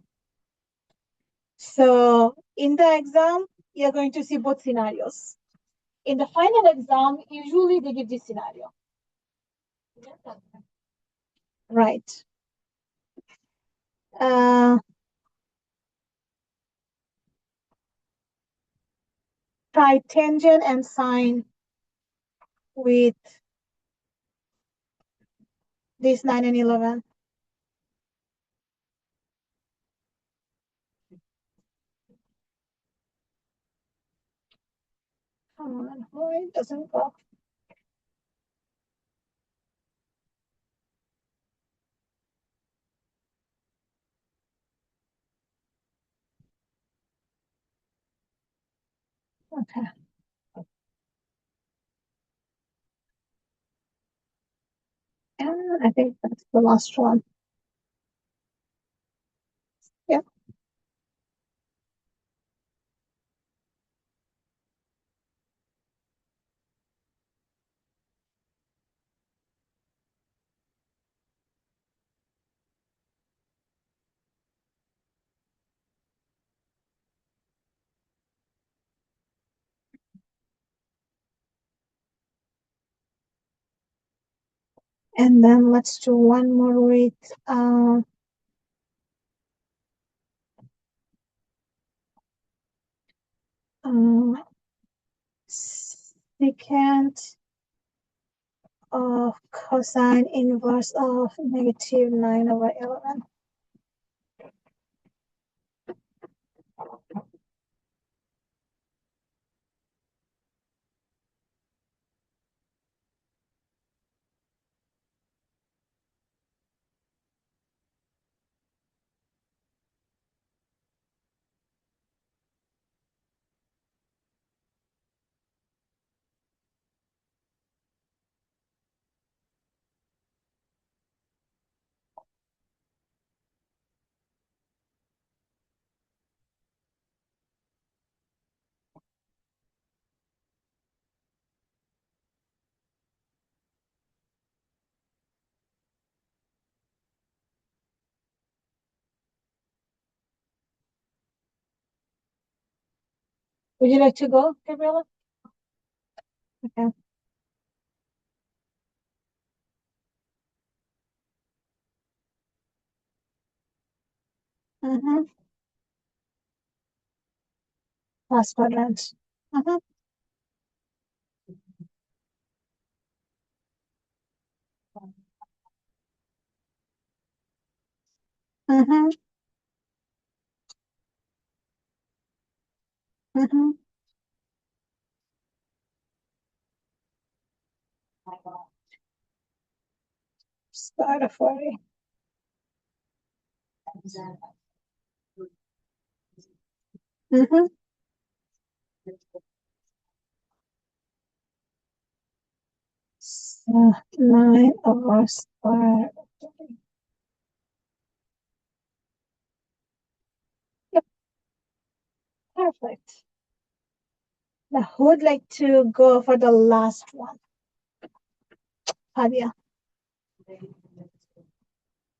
So in the exam, you're going to see both scenarios. In the final exam, usually they give this scenario. Right. Try tangent and sine with this 9 and 11. Come on, why it doesn't go? Okay. And I think that's the last one. Yep. And then let's do one more with secant of cosine inverse of negative 9 over 11. Would you like to go, Gabriella? Okay. Last quadrant. Mm-hmm. Mm-hmm. Mm-hmm. Square root of 40. Mm-hmm. So 9 over square. Yep, perfect. Now, who would like to go for the last one? Fadia.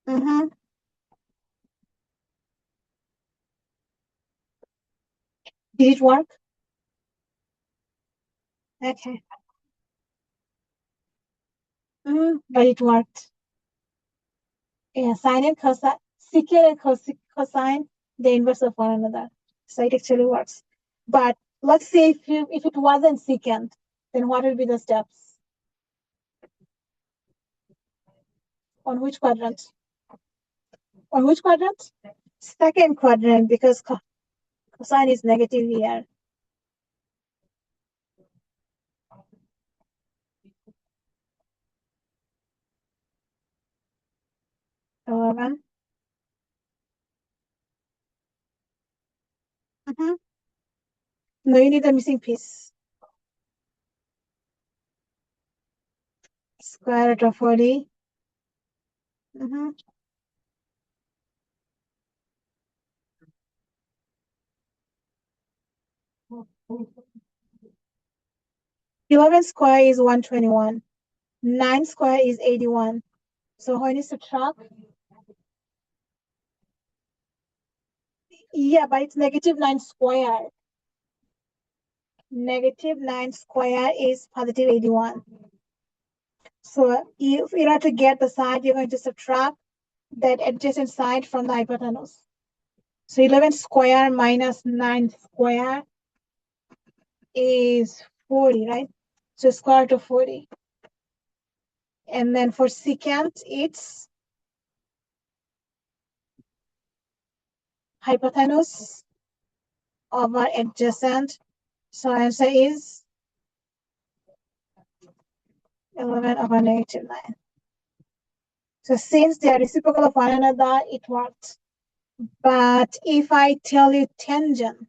Mm-hmm. Did it work? Okay. Mm-hmm. But it worked. Yeah, sine and cosine, secant and cosine, the inverse of one another. So it actually works. But let's say if it wasn't secant, then what would be the steps? On which quadrant? On which quadrant? Second quadrant, because cosine is negative here. Mm-hmm. No, you need the missing piece. Square root of 40. Mm-hmm. 11 square is 121. 9 square is 81. So when you subtract, yeah, but it's negative 9 square. Negative 9 square is positive 81. So if you have to get the side, you're going to subtract that adjacent side from the hypotenuse. So 11 square minus 9 square is 40, right? So square root of 40. And then for secant, it's hypotenuse over adjacent. So answer is 11 over negative 9. So since they are reciprocal of one another, it worked. But if I tell you tangent,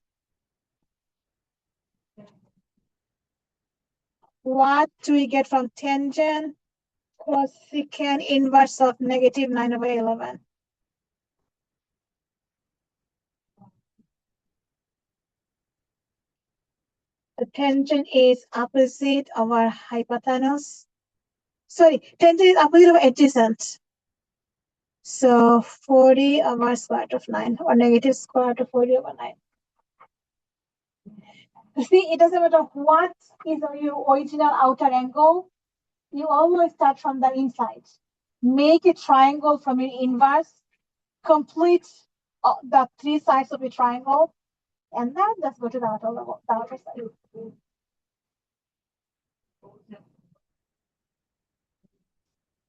what do we get from tangent? Cosecant inverse of negative 9 over 11. The tangent is opposite over hypotenuse. Sorry, tangent is opposite of adjacent. So 40 over square root of 9 or negative square root of 40 over 9. See, it doesn't matter what is your original outer angle. You always start from the inside. Make a triangle from your inverse. Complete the 3 sides of a triangle. And then just go to the outer level, the outer side.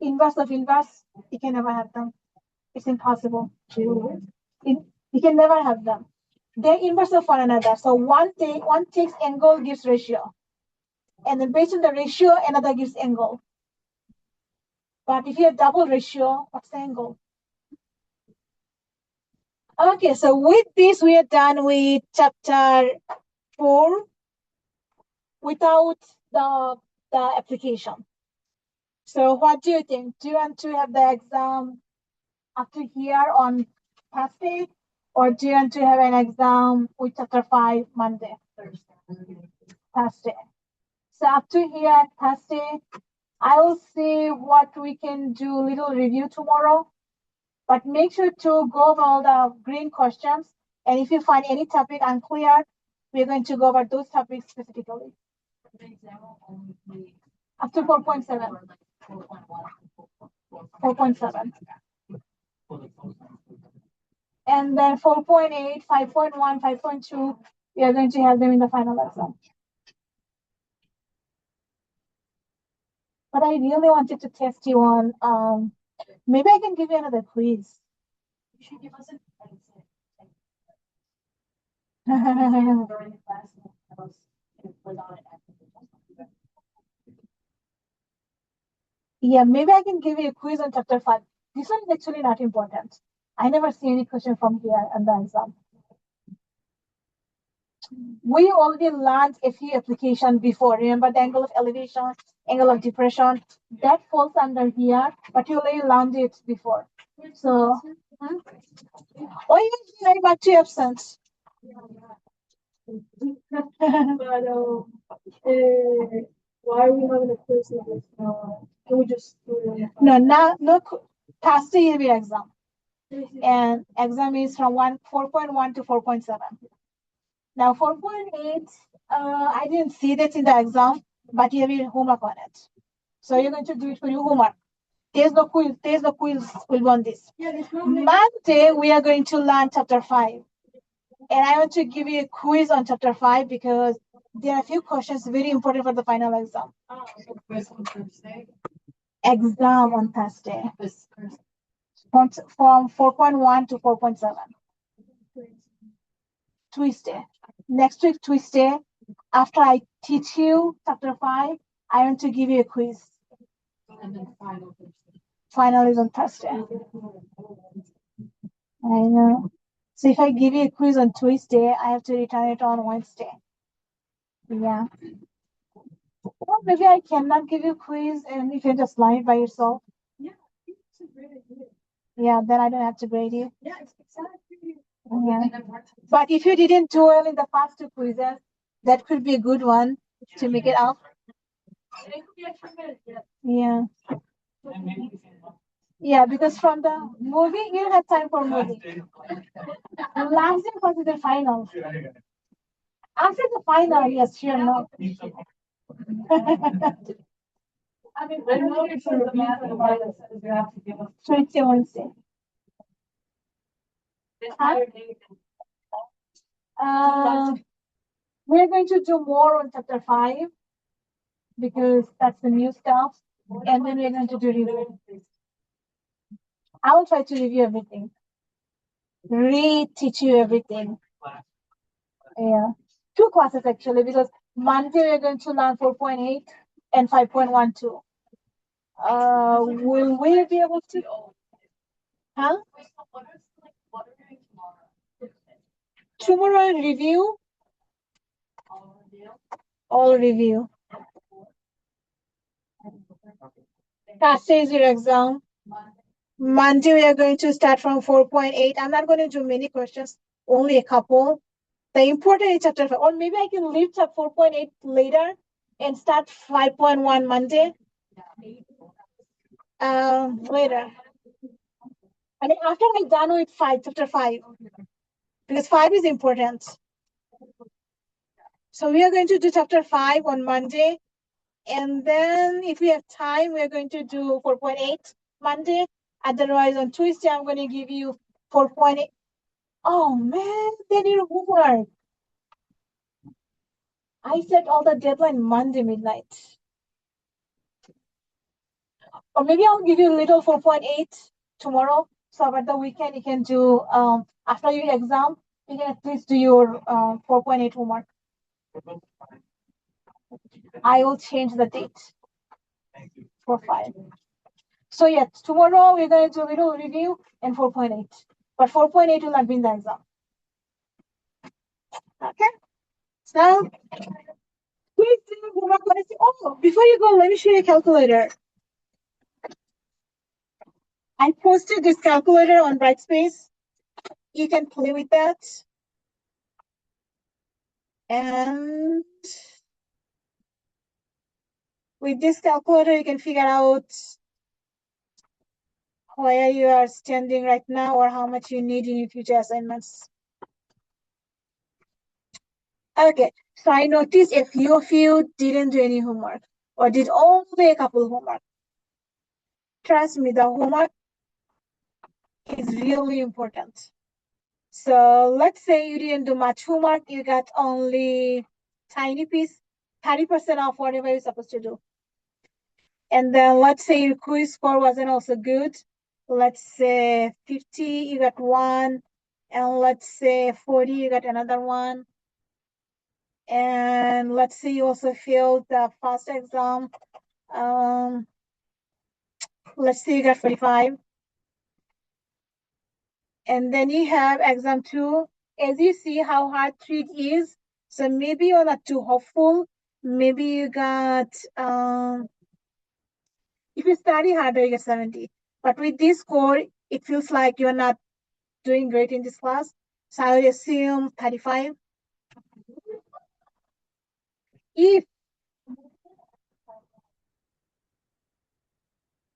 Inverse of inverse, you can never have them. It's impossible. You can never have them. They're inverse of one another. So one takes angle, gives ratio. And then based on the ratio, another gives angle. But if you have double ratio, what's the angle? Okay, so with this, we are done with chapter 4 without the application. So what do you think? Do you want to have the exam up to here on Thursday? Or do you want to have an exam with chapter 5 Monday? Thursday. So up to here, Thursday, I will see what we can do, little review tomorrow. But make sure to go over all the green questions. And if you find any topic unclear, we're going to go over those topics specifically. Up to 4.7. 4.7. And then 4.8, 5.1, 5.2, We are going to have them in the final exam. But I really wanted to test you on, maybe I can give you another quiz. You should give us a. Yeah, During the class, and I was on it. maybe I can give you a quiz on chapter 5. This one is actually not important. I never see any question from here in the exam. We already learned a few applications before. Remember the angle of elevation, angle of depression? That falls under here, but you already learned it before. So, oh, yes, very much absent. But why are we having a quiz like this? Can we just do it? No, past the year exam. And exam is from 4.1 to 4.7. Now 4.8, I didn't see that in the exam, but you have your homework on it. So you're going to do it for your homework. There's no quiz on this. Monday, we are going to learn chapter 5. And I want to give you a quiz on chapter 5 because there are a few questions very important for the final exam. Quiz on Thursday. Exam on Thursday. From 4.1 to 4.7. Tuesday. Next week, Tuesday, after I teach you chapter 5, I want to give you a quiz. And then final. Final is on Thursday. I know. So if I give you a quiz on Tuesday, I have to return it on Wednesday. Yeah. Or maybe I cannot give you a quiz and you can just learn it by yourself. Yeah, it's a great idea. Yeah, then I don't have to grade you. Yeah, it's exactly. Yeah. But if you didn't do well in the past 2 quizzes, that could be a good one to make it up. Yeah. Yeah, because from the movie, you don't have time for movie. Last day was the final. After the final, yes, sure, no. I mean, I know it's a math and why that says you have to give us. Tuesday, Wednesday. We're going to do more on chapter 5 because that's the new stuff, and then we're going to do review. I will try to review everything, teach you everything. Yeah, 2 classes actually, because Monday we're going to learn 4.8 and 5.12. Will we be able to? Huh? Tomorrow review. All review. Thursday is your exam. Monday we are going to start from 4.8. I'm not going to do many questions, only a couple. The important is chapter 5, or maybe I can leave chapter 4.8 later and start 5.1 Monday. Later. I mean, after I'm done with chapter 5, because 5 is important. So we are going to do chapter 5 on Monday. And then if we have time, we're going to do 4.8 Monday. Otherwise, on Tuesday, I'm going to give you 4.8. Oh, man, they need homework. I set all the deadline Monday midnight. Or maybe I'll give you a little 4.8 tomorrow. So about the weekend, you can do, after your exam, you can at least do your 4.8 homework. I will change the date for 5. So yes, tomorrow we're going to do a little review and 4.8. But 4.8 will not be in the exam. Okay. So, please do homework. Oh, before you go, let me show you a calculator. I posted this calculator on Brightspace. You can play with that. And with this calculator, you can figure out where you are standing right now or how much you need in your future assignments. Okay, so I noticed a few of you didn't do any homework or did only a couple homework. Trust me, the homework is really important. So let's say you didn't do much homework, you got only tiny piece, 30% of whatever you're supposed to do. And then let's say your quiz score wasn't also good. Let's say 50, you got one. And let's say 40, you got another one. And let's say you also failed the first exam. Let's say you got 45. And then you have exam 2. As you see how hard Trig is, so maybe you're not too hopeful. Maybe you got, if you study harder, you get 70. But with this score, it feels like you're not doing great in this class. So I would assume 35. If,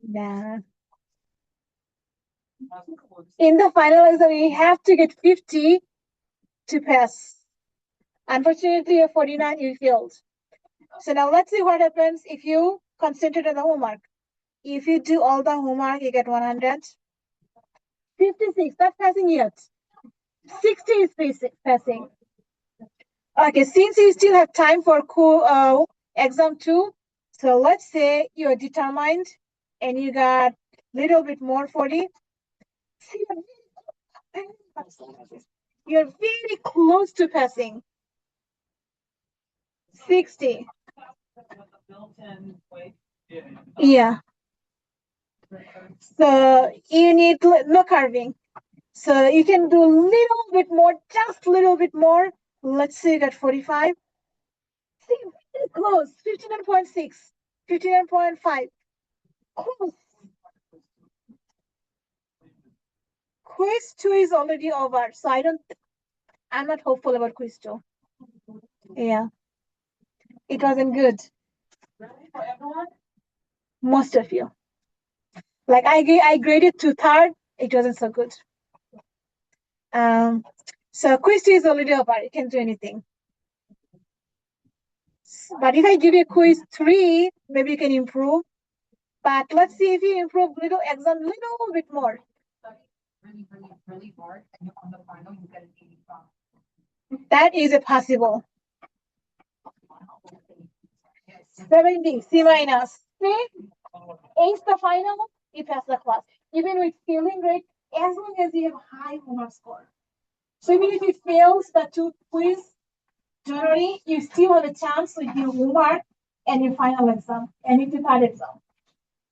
nah. In the final exam, you have to get 50 to pass. Unfortunately, you're 49, you failed. So now let's see what happens if you concentrate on the homework. If you do all the homework, you get 100. 56, not passing yet. 60 is passing. Okay, since you still have time for exam 2, so let's say you're determined and you got little bit more 40. You're very close to passing. 60. Yeah. So you need no carving. So you can do a little bit more, just a little bit more. Let's say you got 45. See, very close. 59.6, 59.5. Close. Quiz 2 is already over. So I'm not hopeful about quiz 2. Yeah. It wasn't good. For everyone? Most of you. Like I graded to third, it wasn't so good. So quiz 2 is already over. You can do anything. But if I give you quiz 3, maybe you can improve. But let's see if you improve little bit more. Really hard, and on the final, you get an 85. That is a possible. 70, C minus. See? Ace the final, you pass the class. Even with failing grade, as long as you have high homework score. So even if you fail the 2 quiz, generally, you still have a chance with your homework and your final exam and your third exam.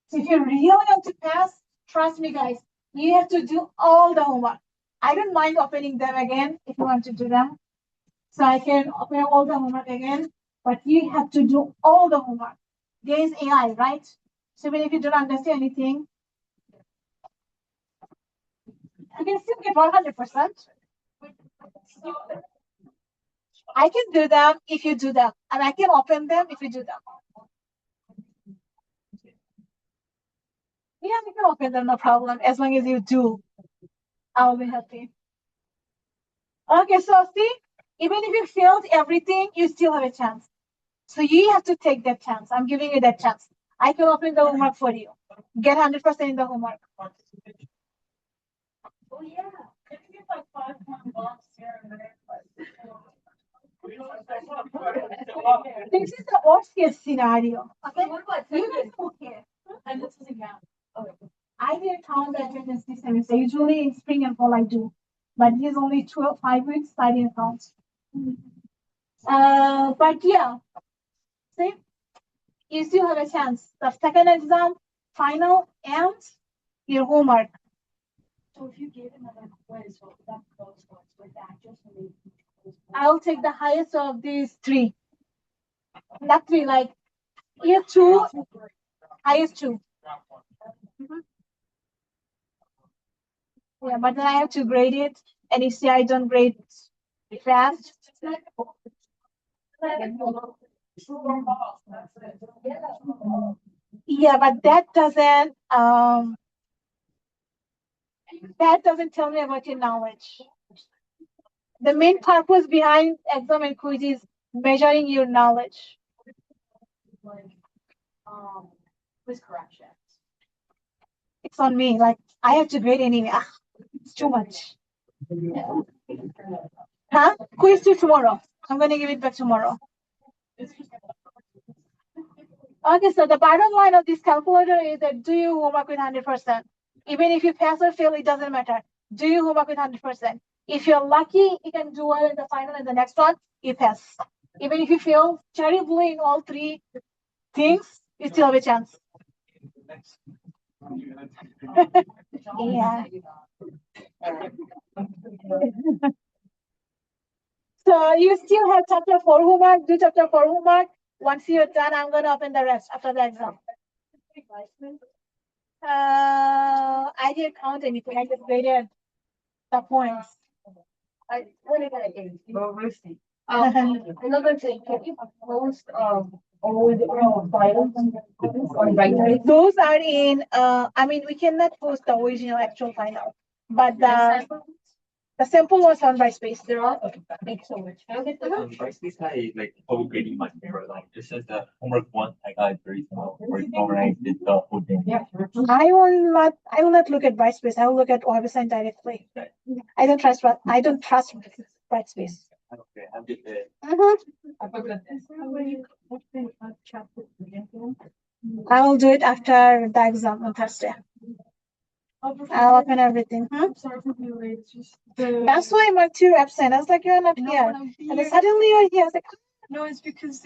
So if you really want to pass, trust me, guys, you have to do all the homework. I don't mind opening them again if you want to do them. So I can open all the homework again, but you have to do all the homework. There is AI, right? So even if you don't understand anything, you can still get 100%. I can do them if you do them, and I can open them if you do them. Yeah, you can open them, no problem, as long as you do. I'll be happy. Okay, so see, even if you failed everything, you still have a chance. So you have to take that chance. I'm giving you that chance. I can open the homework for you. Get 100% in the homework. Oh, yeah. If you get like 5 bucks here and there, This is the worst case scenario. Okay, what about you guys don't care. And this doesn't count. I didn't count the attendance this semester. Usually in spring and fall I do, but he's only 5 weeks. So I didn't count. But yeah, see, you still have a chance. The second exam, final, and your homework. So if you get another quiz, what would that close was with that just maybe? I'll take the highest of these 3. Not 3, like you have 2, highest 2. Yeah, but then I have to grade it, and you see I don't grade fast. Yeah, but that doesn't tell me about your knowledge. The main purpose behind exam and quiz is measuring your knowledge. Like, quiz corrections. It's on me. Like I have to grade anyway. It's too much. Huh? Quiz due tomorrow. I'm gonna give it back tomorrow. Okay, so the bottom line of this calculator is that do your homework with 100%. Even if you pass or fail, it doesn't matter. Do your homework with 100%. If you're lucky, you can do it in the final and the next one, you pass. Even if you fail terribly in all three things, you still have a chance. Yeah. So you still have chapter 4 homework, do chapter 4 homework. Once you're done, I'm gonna open the rest after the exam. I didn't count anything, I just graded the points. What are gonna do? Another thing, can you post, all the files on right? Those are in, I mean, we cannot post the original actual final, but the sample was on Brightspace. They're all, okay, thanks so much. I'll get them. Brightspace I like overgrading my paper. Like it says that homework 1 I got it very small. Homework 4 I did the whole thing. Yeah. I will not look at Brightspace. I will look at our website directly. I don't trust Brightspace. Okay, I'll get the I forgot this. I will do it after the exam on Thursday. I'll open everything. I'm sorry for being late. It's just That's why I'm like 2 absent. I was like, you're not here. And then suddenly you're here. I was like, no, it's because